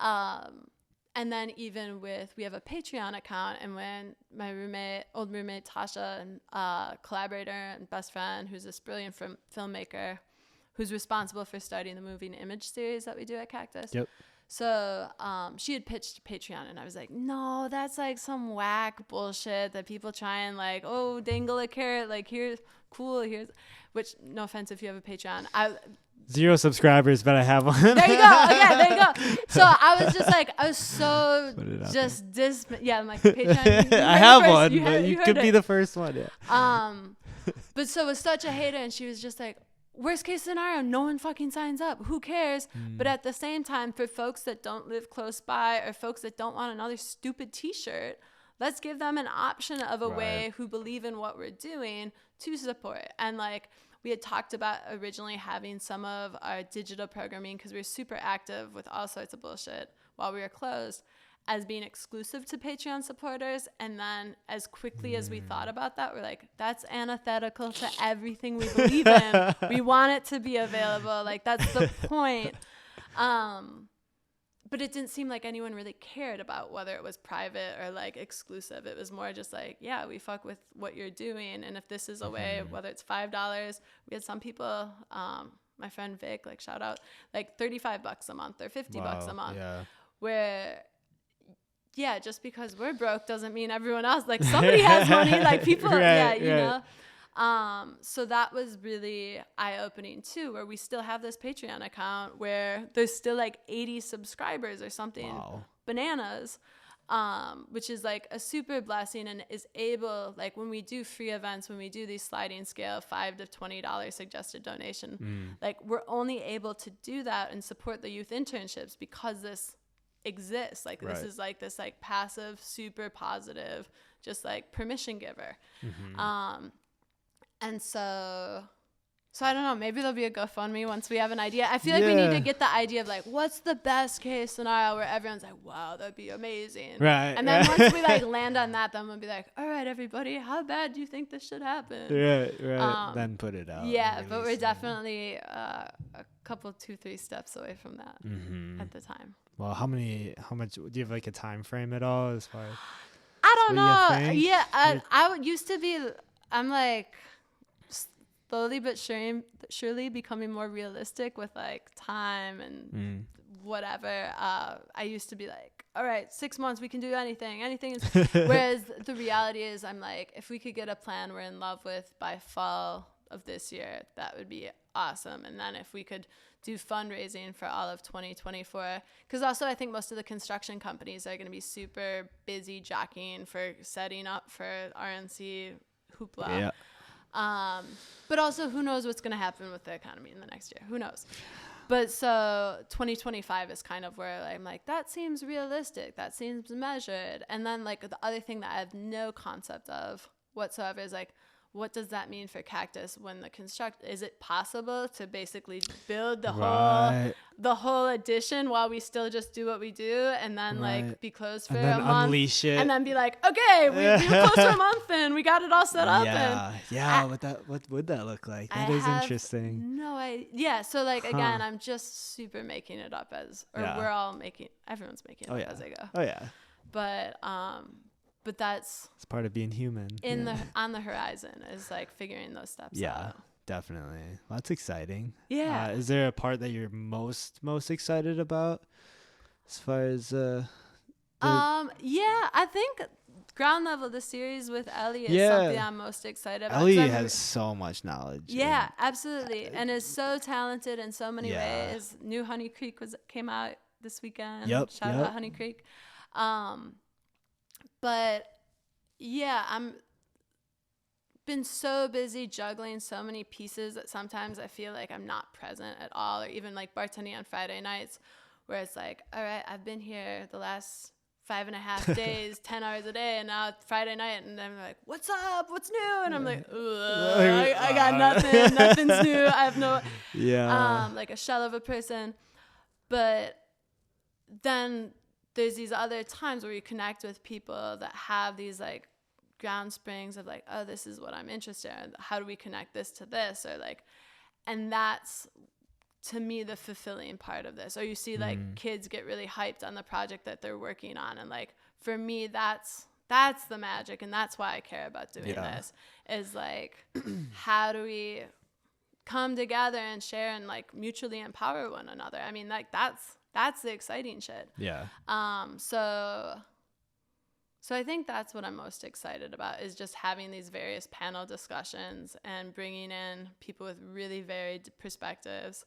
And then even we have a Patreon account, and when my old roommate Tasha, and collaborator and best friend, who's this brilliant filmmaker, who's responsible for starting the moving image series that we do at Cactus. Yep. So she had pitched Patreon, and I was like, no, that's like some whack bullshit that people try and like, oh, dangle a carrot, like here's, which, no offense if you have a Patreon. 0 subscribers, but I have one. There you go. Okay, there you go. So I was just like, I was so I'm like, Patreon. I have one, but you could be the first one. Yeah. But so was such a hater, and she was just like, worst case scenario, no one fucking signs up. Who cares? But at the same time, for folks that don't live close by, or folks that don't want another stupid t-shirt, let's give them an option of a way who believe in what we're doing to support. And like, we had talked about originally having some of our digital programming, because we were super active with all sorts of bullshit while we were closed, as being exclusive to Patreon supporters. And then as quickly as we thought about that, we're like, that's antithetical to everything we believe in. We want it to be available. Like, that's the point. But it didn't seem like anyone really cared about whether it was private or like exclusive. It was more just like, yeah, we fuck with what you're doing. And if this is a way, whether it's $5, we had some people, my friend Vic, like shout out, like $35 a month or $50 a month. Yeah. Where, yeah, just because we're broke doesn't mean everyone else, like somebody has money, like people, you know. So that was really eye-opening too, where we still have this Patreon account where there's still like 80 subscribers or something. Bananas, which is like a super blessing, and is able, like when we do free events, when we do these sliding scale $5 to $20 suggested donation, like we're only able to do that and support the youth internships because this exists. Like this is like this like passive, super positive, just like permission giver. And so I don't know, maybe there'll be a GoFundMe once we have an idea. I feel like we need to get the idea of like, what's the best case scenario where everyone's like, wow, that'd be amazing. Right. And then once we like land on that, then we'll be like, all right, everybody, how bad do you think this should happen? Right. Then put it out. Yeah, but we're definitely a couple, 2-3 steps away from that at the time. Well, how much, do you have like a time frame at all as far as? I don't know. Yeah, I used to be, I'm like, slowly but surely becoming more realistic with like time and whatever. I used to be like, all right, 6 months, we can do anything is whereas the reality is, I'm like, if we could get a plan we're in love with by fall of this year, that would be awesome. And then if we could do fundraising for all of 2024, because also I think most of the construction companies are going to be super busy jockeying for setting up for RNC hoopla. But also, who knows what's going to happen with the economy in the next year? Who knows? But so 2025 is kind of where I'm like, that seems realistic. That seems measured. And then like the other thing that I have no concept of whatsoever is like, what does that mean for Cactus when is it possible to basically build the whole edition while we still just do what we do, and then like be closed for a month, unleash it, and then be like, okay, we were closed for a month and we got it all set up. What would that look like? That is interesting. No idea. Yeah, so like again, I'm just super making it up everyone's making it up as they go. But it's part of being human. On the horizon is like figuring those steps out. Yeah, definitely. Well, that's exciting. Yeah. Is there a part that you're most excited about as far as Yeah, I think Ground Level, the series with Ellie, is something I'm most excited about. Ellie has so much knowledge. Yeah, absolutely, and is so talented in so many ways. New Honey Creek came out this weekend. Yep. Shout out Honey Creek. But yeah, I'm been so busy juggling so many pieces that sometimes I feel like I'm not present at all, or even like bartending on Friday nights, where it's like, all right, I've been here the last 5.5 days, 10 hours a day, and now it's Friday night, and I'm like, what's up? What's new? And I'm like, I got nothing. Nothing's new. I have no, like a shell of a person. But then there's these other times where you connect with people that have these like ground springs of like, oh, this is what I'm interested in. How do we connect this to this? Or like, and that's, to me, the fulfilling part of this. Or you see like kids get really hyped on the project that they're working on, and like for me, that's the magic, and that's why I care about doing this, is like how do we come together and share and like mutually empower one another. I mean, like that's the exciting shit. So I think that's what I'm most excited about, is just having these various panel discussions and bringing in people with really varied perspectives.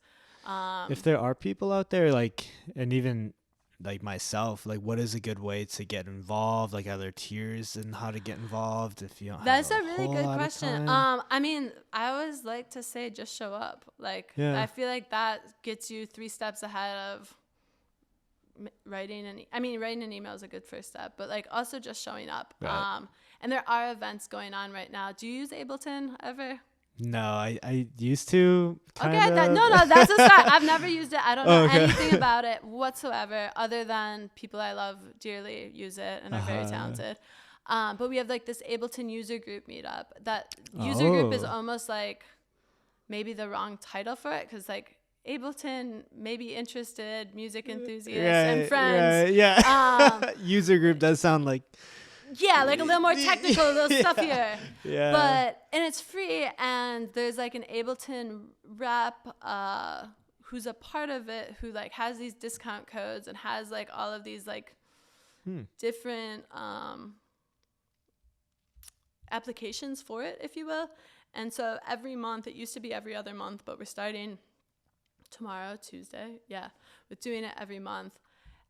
If there are people out there, like, and even like myself, like, what is a good way to get involved? Like, are there tiers in how to get involved if you don't That's have a really good question. I mean, I always like to say just show up. Like, I feel like that gets you 3 steps ahead of writing an email is a good first step, but like also just showing up. And there are events going on right now. Do you use Ableton ever? No, I used to. Okay, that's a start. I've never used it. I don't know anything about it whatsoever, other than people I love dearly use it and are very talented. But we have like this Ableton user group meetup. That user group is almost like maybe the wrong title for it, because like Ableton, maybe interested music enthusiasts and friends. User group does sound like. Yeah, like a little more technical, a little stuffier. And it's free, and there's like an Ableton rep who's a part of it, who like has these discount codes and has like all of these like different applications for it, if you will. And so every month, it used to be every other month, but we're starting tomorrow, Tuesday. We're doing it every month.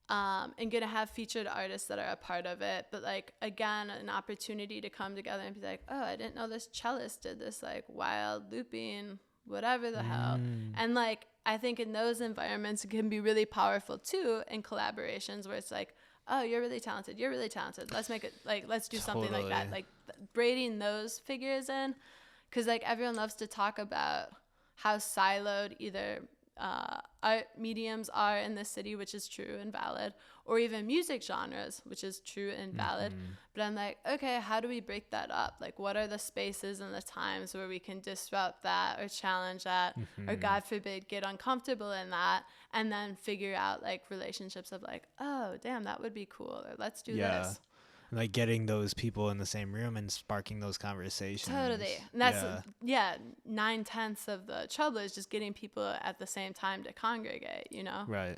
And gonna have featured artists that are a part of it, but like again, an opportunity to come together and be like, oh, I didn't know this cellist did this like wild looping, whatever the hell. And like I think in those environments it can be really powerful too, in collaborations where it's like, oh, you're really talented, let's make it, like, let's do something like that, like braiding those figures in, because like everyone loves to talk about how siloed either art mediums are in this city, which is true and valid, or even music genres, which is true and valid. But I'm like, okay, how do we break that up? Like, what are the spaces and the times where we can disrupt that or challenge that, or God forbid, get uncomfortable in that, and then figure out like relationships of like, oh, damn, that would be cool, or let's do this. Like getting those people in the same room and sparking those conversations. Totally. And that's 9/10 of the trouble, is just getting people at the same time to congregate, you know? Right.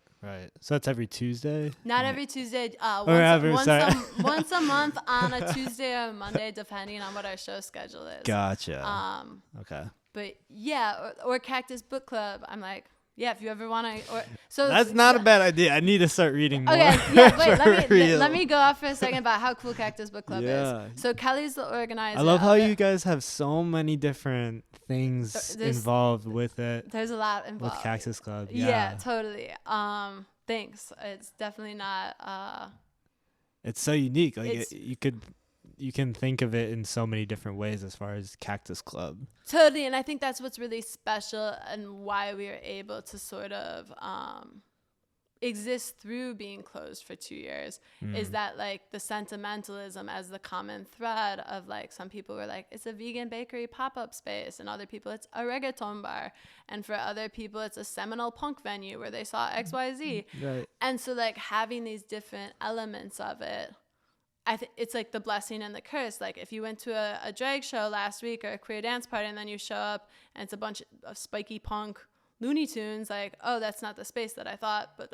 So that's every Tuesday? Not every Tuesday. Once a month on a Tuesday or a Monday, depending on what our show schedule is. Gotcha. Okay. But yeah, or Cactus Book Club. I'm like, yeah, if you ever want to, so that's not a bad idea. I need to start reading more. Okay, wait, let me go off for a second about how cool Cactus Book Club is. So Kelly's the organizer. I love how you guys have so many different things involved with it. There's a lot involved with Cactus Club. Yeah, totally. Thanks. It's definitely not. It's so unique. Like you can think of it in so many different ways as far as Cactus Club. Totally. And I think that's what's really special, and why we are able to sort of exist through being closed for 2 years, is that like the sentimentalism as the common thread of like, some people were like, it's a vegan bakery pop-up space, and other people it's a reggaeton bar, and for other people it's a seminal punk venue where they saw XYZ. Right. And so like having these different elements of it, it's like the blessing and the curse. Like if you went to a drag show last week or a queer dance party, and then you show up and it's a bunch of spiky punk Looney Tunes, like, oh, that's not the space that I thought. But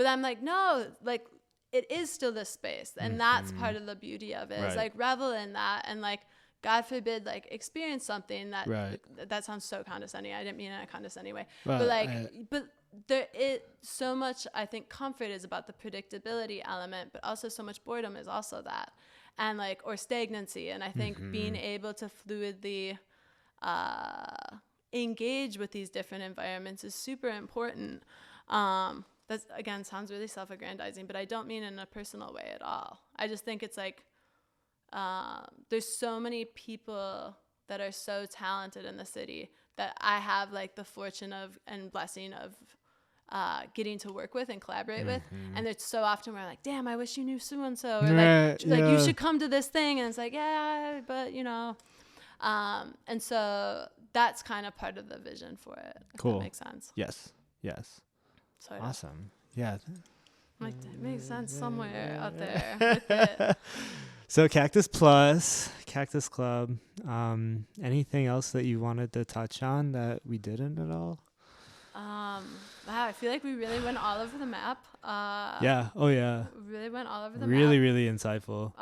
I'm like, no, like it is still this space, and that's part of the beauty of it. Is like revel in that, and like God forbid, like experience something that that sounds so condescending. I didn't mean it in a condescending way, but like, but there is so much. I think comfort is about the predictability element, but also so much boredom is also that, and like or stagnancy. And I think being able to fluidly engage with these different environments is super important. That's again sounds really self-aggrandizing, but I don't mean in a personal way at all. I just think it's like there's so many people that are so talented in the city that I have like the fortune of and blessing of getting to work with and collaborate with. And it's so often we're like, damn, I wish you knew so and so, or like you should come to this thing, and it's like, yeah, but you know. And so that's kind of part of the vision for it. If that makes sense. Yes. Sort of. Awesome. Yeah. Like it makes sense somewhere out there with it. So Cactus Plus, Cactus Club. Anything else that you wanted to touch on that we didn't at all? Wow, I feel like we really went all over the map. Yeah. Oh yeah. Really went all over the map. Really insightful.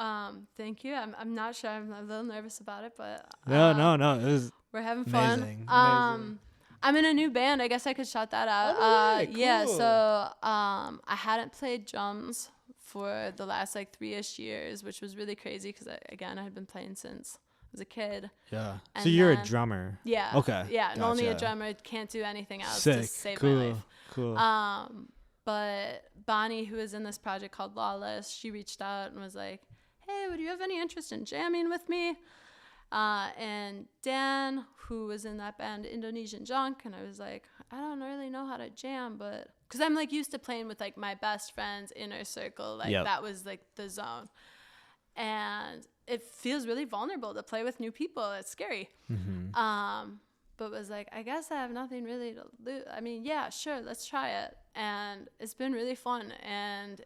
Thank you. I'm not sure. I'm a little nervous about it, but no. It was. We're having amazing. fun. Amazing. I'm in a new band. I guess I could shout that out. Cool. Yeah. So I hadn't played drums for the last like 3-ish years, which was really crazy because I had been playing since I was a kid. Yeah. And so you're a drummer. Yeah. Okay. Yeah, and only a drummer. Can't do anything else Sick. to save Cool. my life. Cool. But Bonnie, who is in this project called Lawless, she reached out and was like, hey, would you have any interest in jamming with me? And Dan, who was in that band Indonesian Junk, and I was like, I don't really know how to jam, but because I'm like used to playing with like my best friends, inner circle, like that was like the zone. And it feels really vulnerable to play with new people. It's scary. But was like, I guess I have nothing really to lose. I mean, yeah, sure, let's try it. And it's been really fun. And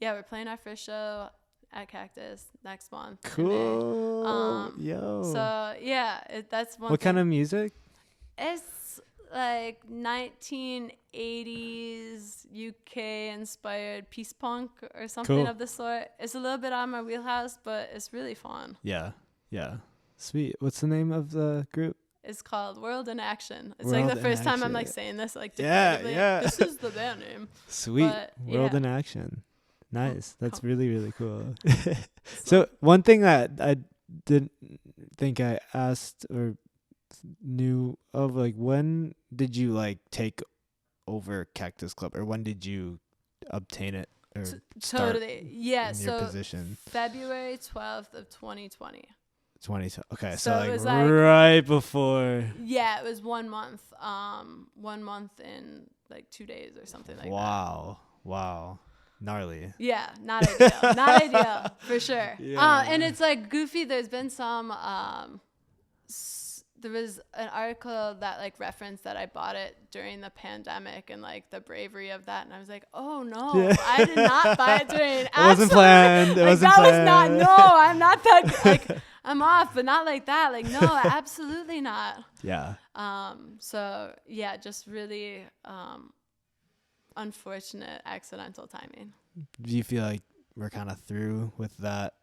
we're playing our first show at Cactus next month. Cool. Yo. So yeah, that's one. What kind of music? It's like 1980s UK inspired peace punk or something of the sort. It's a little bit out of my wheelhouse, but it's really fun. Yeah. Sweet. What's the name of the group? It's called World in Action. It's like the first time I'm like saying this like definitively. Yeah. This is the band name. Sweet. But, World in Action. Nice. That's really, really cool. So one thing that I didn't think I asked or knew of, like, when did you like take over Cactus Club, or when did you obtain it or start totally in your position? February 12th of 2020. Okay, so like, it was like right before. Yeah, it was 1 month. 1 month in like 2 days or something like that. Wow. Gnarly. Yeah, not ideal for sure. Yeah. And it's like goofy. There's been some there was an article that like referenced that I bought it during the pandemic and like the bravery of that, and I was like, oh no, I did not buy it during. It wasn't planned. Was not. No, I'm not that. Like I'm off, but not like that. Like no, absolutely not. Yeah. So yeah, just really unfortunate accidental timing. Do you feel like we're kind of through with that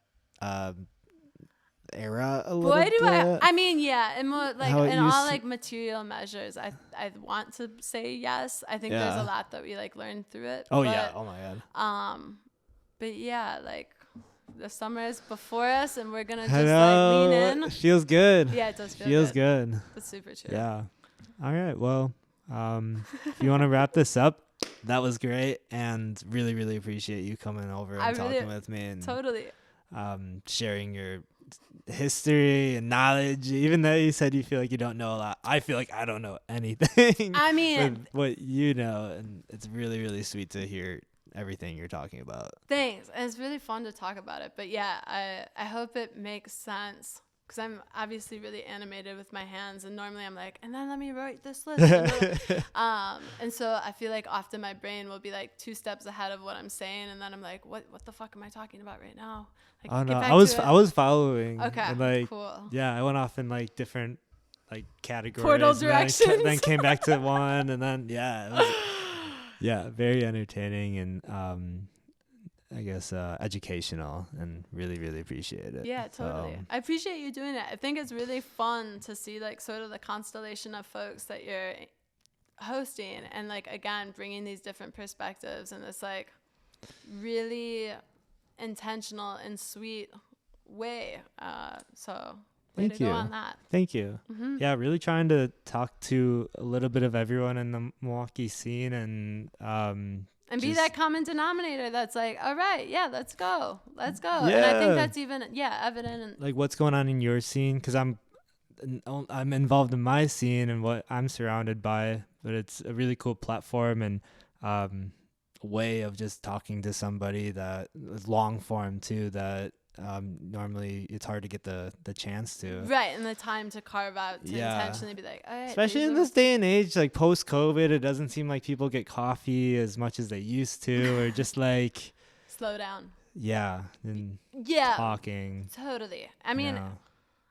era a little bit? I mean, yeah, and more like in all like material measures, I want to say yes. I think there's a lot that we like learned through it. Oh my god. But yeah, like the summer is before us, and we're gonna just like lean in. It feels good. Yeah, it does feels good. That's super true. Yeah. All right. Well, if you want to wrap this up, that was great, and really, really appreciate you coming over and talking with me and totally sharing your history and knowledge. Even though you said you feel like you don't know a lot, I feel like I don't know anything. I mean, with what you know, and it's really, really sweet to hear everything you're talking about. Thanks. And it's really fun to talk about it. But yeah, I hope it makes sense, because I'm obviously really animated with my hands, and normally I'm like, and then let me write this list. And so I feel like often my brain will be like 2 steps ahead of what I'm saying, and then I'm like, what the fuck am I talking about right now? Like, oh no, I was following. Okay, and like, cool. Yeah, I went off in like different like categories. Portal directions. Then came back to one, and then it was, yeah, very entertaining, and I guess, educational, and really, really appreciate it. Yeah, totally. I appreciate you doing it. I think it's really fun to see like sort of the constellation of folks that you're hosting, and like again bringing these different perspectives in this like really intentional and sweet way. So way to go on that. Thank you. Mm-hmm. Yeah, really trying to talk to a little bit of everyone in the Milwaukee scene, and be that common denominator that's like, all right, yeah, let's go. Yeah. And I think that's even evident in like what's going on in your scene, because I'm involved in my scene and what I'm surrounded by, but it's a really cool platform and way of just talking to somebody that is long form too, that normally it's hard to get the chance to. Right, and the time to carve out to intentionally be like, all right. Especially in this day and age, like post-COVID, it doesn't seem like people get coffee as much as they used to, or just like slow down. Yeah, and talking. Totally. I mean,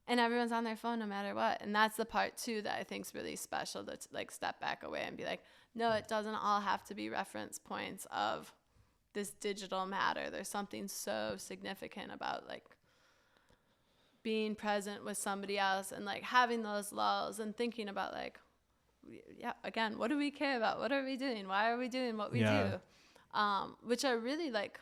and everyone's on their phone no matter what, and that's the part too that I think is really special, to like step back away and be like, no, it doesn't all have to be reference points of this digital matter. There's something so significant about like being present with somebody else and like having those lulls and thinking about like, again, what do we care about? What are we doing? Why are we doing what we do? Which are really like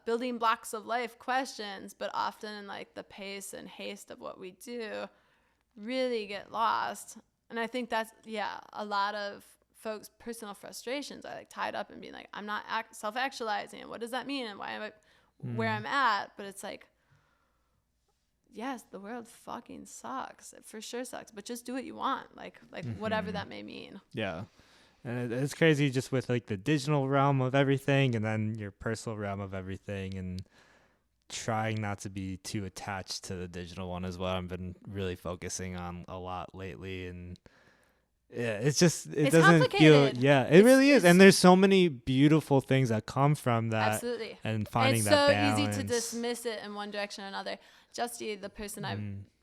building blocks of life questions, but often in like the pace and haste of what we do really get lost. And I think that's, a lot of folks' personal frustrations are like tied up in being like, I'm not self-actualizing. And what does that mean? And why am I where I'm at? But it's like, yes, the world fucking sucks. It for sure sucks. But just do what you want. Like whatever that may mean. Yeah. And it's crazy just with like the digital realm of everything and then your personal realm of everything, and trying not to be too attached to the digital one as well. I've been really focusing on a lot lately, and it's doesn't feel, it really is. And there's so many beautiful things that come from that. Absolutely. And finding it's that so balance. Easy to dismiss it in one direction or another. Justy, the person I've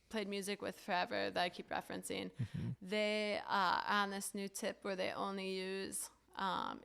played music with forever that I keep referencing, they are on this new tip where they only use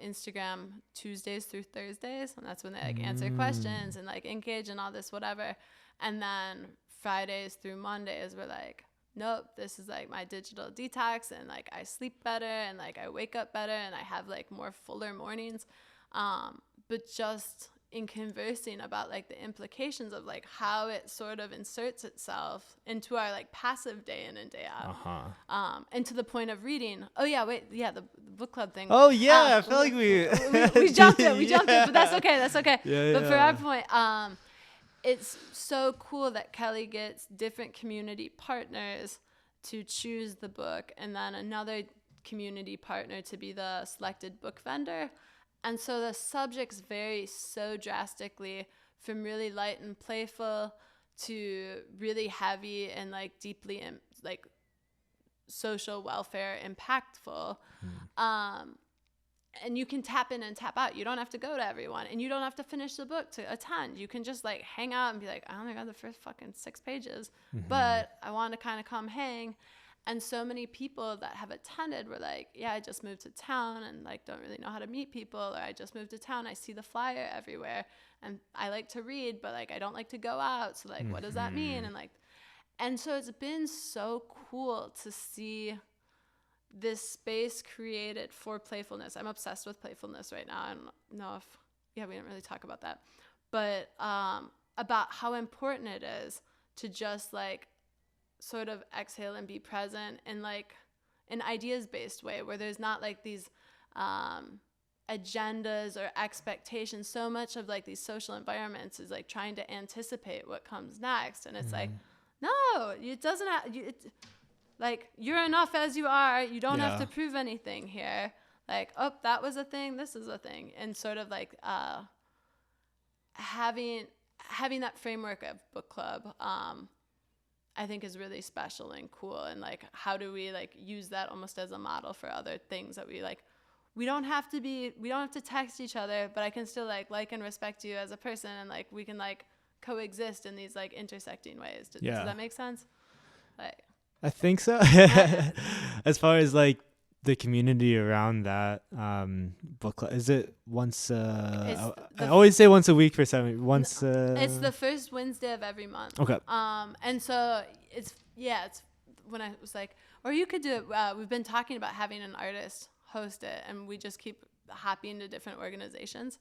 Instagram Tuesdays through Thursdays, and that's when they like answer questions and like engage and all this whatever. And then Fridays through Mondays we're like, nope, this is like my digital detox, and like I sleep better and like I wake up better and I have like more fuller mornings. But just in conversing about like the implications of like how it sort of inserts itself into our like passive day in and day out, and to the point of reading. The book club thing. I feel like we jumped it, but that's okay. But for our point, it's so cool that Kelly gets different community partners to choose the book, and then another community partner to be the selected book vendor. And so the subjects vary so drastically, from really light and playful to really heavy and like deeply like social welfare impactful. And you can tap in and tap out. You don't have to go to everyone, and you don't have to finish the book to attend. You can just like hang out and be like, I only read the first fucking 6 pages, but I want to kind of come hang. And so many people that have attended were like, I just moved to town and like don't really know how to meet people, or I just moved to town, I see the flyer everywhere, and I like to read, but like I don't like to go out. So like, what does that mean? And so it's been so cool to see this space created for playfulness. I'm obsessed with playfulness right now. I don't know if, we didn't really talk about that, but about how important it is to just like sort of exhale and be present in like an ideas-based way, where there's not like these agendas or expectations. So much of like these social environments is like trying to anticipate what comes next, and it's like, no, it doesn't have, like, you're enough as you are. You don't have to prove anything here. Like, oh, that was a thing, this is a thing. And sort of like having that framework of book club, I think is really special and cool. And like, how do we like use that almost as a model for other things that we like? We don't have to text each other, but I can still like and respect you as a person, and like we can like coexist in these like intersecting ways. Does that make sense? Like, I think so. As far as like the community around that book club? Is it once? I the always say once a week for 7 once. It's the first Wednesday of every month. Okay. And so it's when I was like, or you could do it. We've been talking about having an artist host it, and we just keep hopping to different organizations.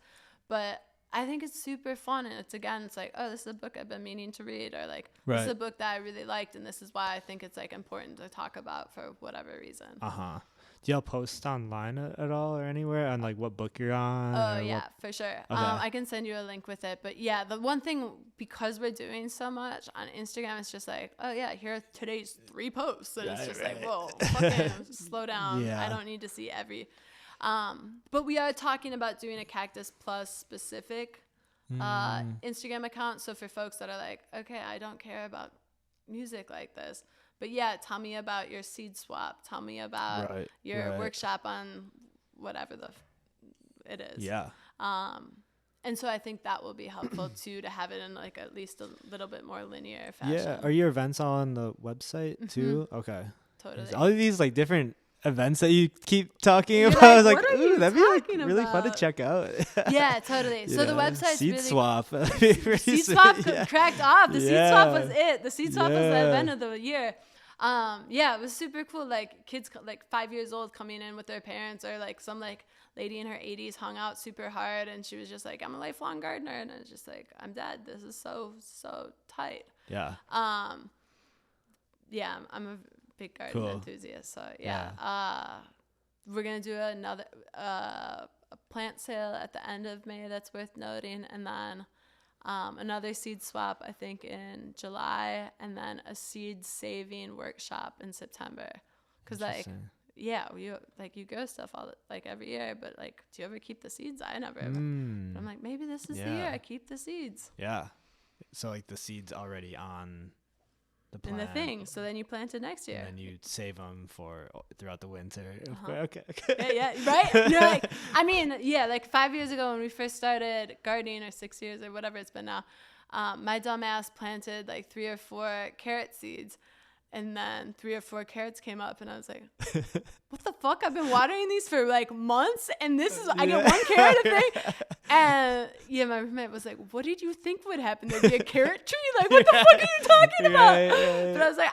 But I think it's super fun, and it's like, oh, this is a book I've been meaning to read, or like Right. this is a book that I really liked, and this is why I think it's like important to talk about for whatever reason. Do y'all post online at all or anywhere on like what book you're on? Oh yeah, for sure. Okay. I can send you a link with it. But yeah, the one thing, because we're doing so much on Instagram, it's just like, oh yeah, here are today's 3 posts, and it's just like, whoa, fucking slow down. Yeah. I don't need to see every. But we are talking about doing a Cactus Plus specific Instagram account. So for folks that are like, okay, I don't care about music like this, but yeah, tell me about your seed swap. Tell me about your workshop on whatever it is. Yeah. And so I think that will be helpful too, to have it in like at least a little bit more linear fashion. Yeah. Are your events on the website too? Okay. Totally. All of these like different events that you keep talking You're about. like, I was like, what are ooh, you that'd be like talking really fun to about? check out. Yeah, totally. So the website's seed really swap. Seed swap cracked off. The seed swap was it. The seed swap was the event of the year. Yeah, it was super cool. Like kids like 5 years old coming in with their parents, or like some like lady in her 80s hung out super hard, and she was just like, I'm a lifelong gardener, and I was just like, I'm dead. This is so tight. Yeah. Yeah, I'm a big garden enthusiast. So yeah. We're gonna do another a plant sale at the end of May that's worth noting, and then another seed swap I think in July, and then a seed saving workshop in September. Because like you grow stuff like every year, but like, do you ever keep the seeds? I never ever. But I'm like, maybe this is the year I keep the seeds. Yeah. So like the seeds already on the plant. In the thing. So then you plant it next year. And then you save them for throughout the winter. Okay. Yeah, right? You're like, I mean, yeah, like 5 years ago when we first started gardening, or 6 years or whatever it's been now, my dumb ass planted like 3 or 4 carrot seeds. And then 3 or 4 carrots came up, and I was like, what the fuck? I've been watering these for like months, and this is, I get 1 carrot a thing. And yeah, my roommate was like, what did you think would happen? There'd be a carrot tree? Like, what the fuck are you talking about? But I was like,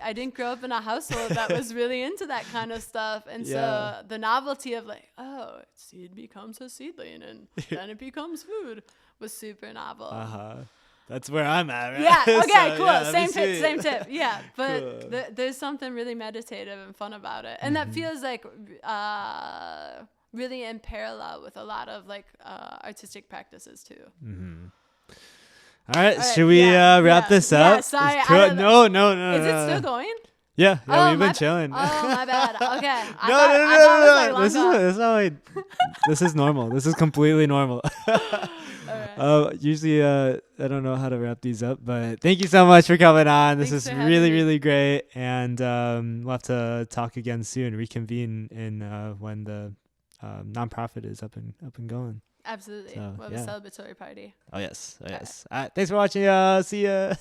I didn't grow up in a household that was really into that kind of stuff. And so the novelty of like, oh, seed becomes a seedling, and then it becomes food was super novel. That's where I'm at, right? Yeah, okay, So, cool. yeah, Same tip. Yeah, but Cool. there's something really meditative and fun about it. And that feels like really in parallel with a lot of like artistic practices too. All right, should we wrap this up? Yeah, sorry. No. Is it still going? Yeah, we've been chilling. Oh, my bad. Okay. No. This is normal. This is completely normal. Usually, I don't know how to wrap these up, but thank you so much for coming on. This is really, really great, and we'll have to talk again soon. Reconvene in when the nonprofit is up and going. Absolutely. So, we'll have a celebratory party. Oh yes. All right, thanks for watching. See ya.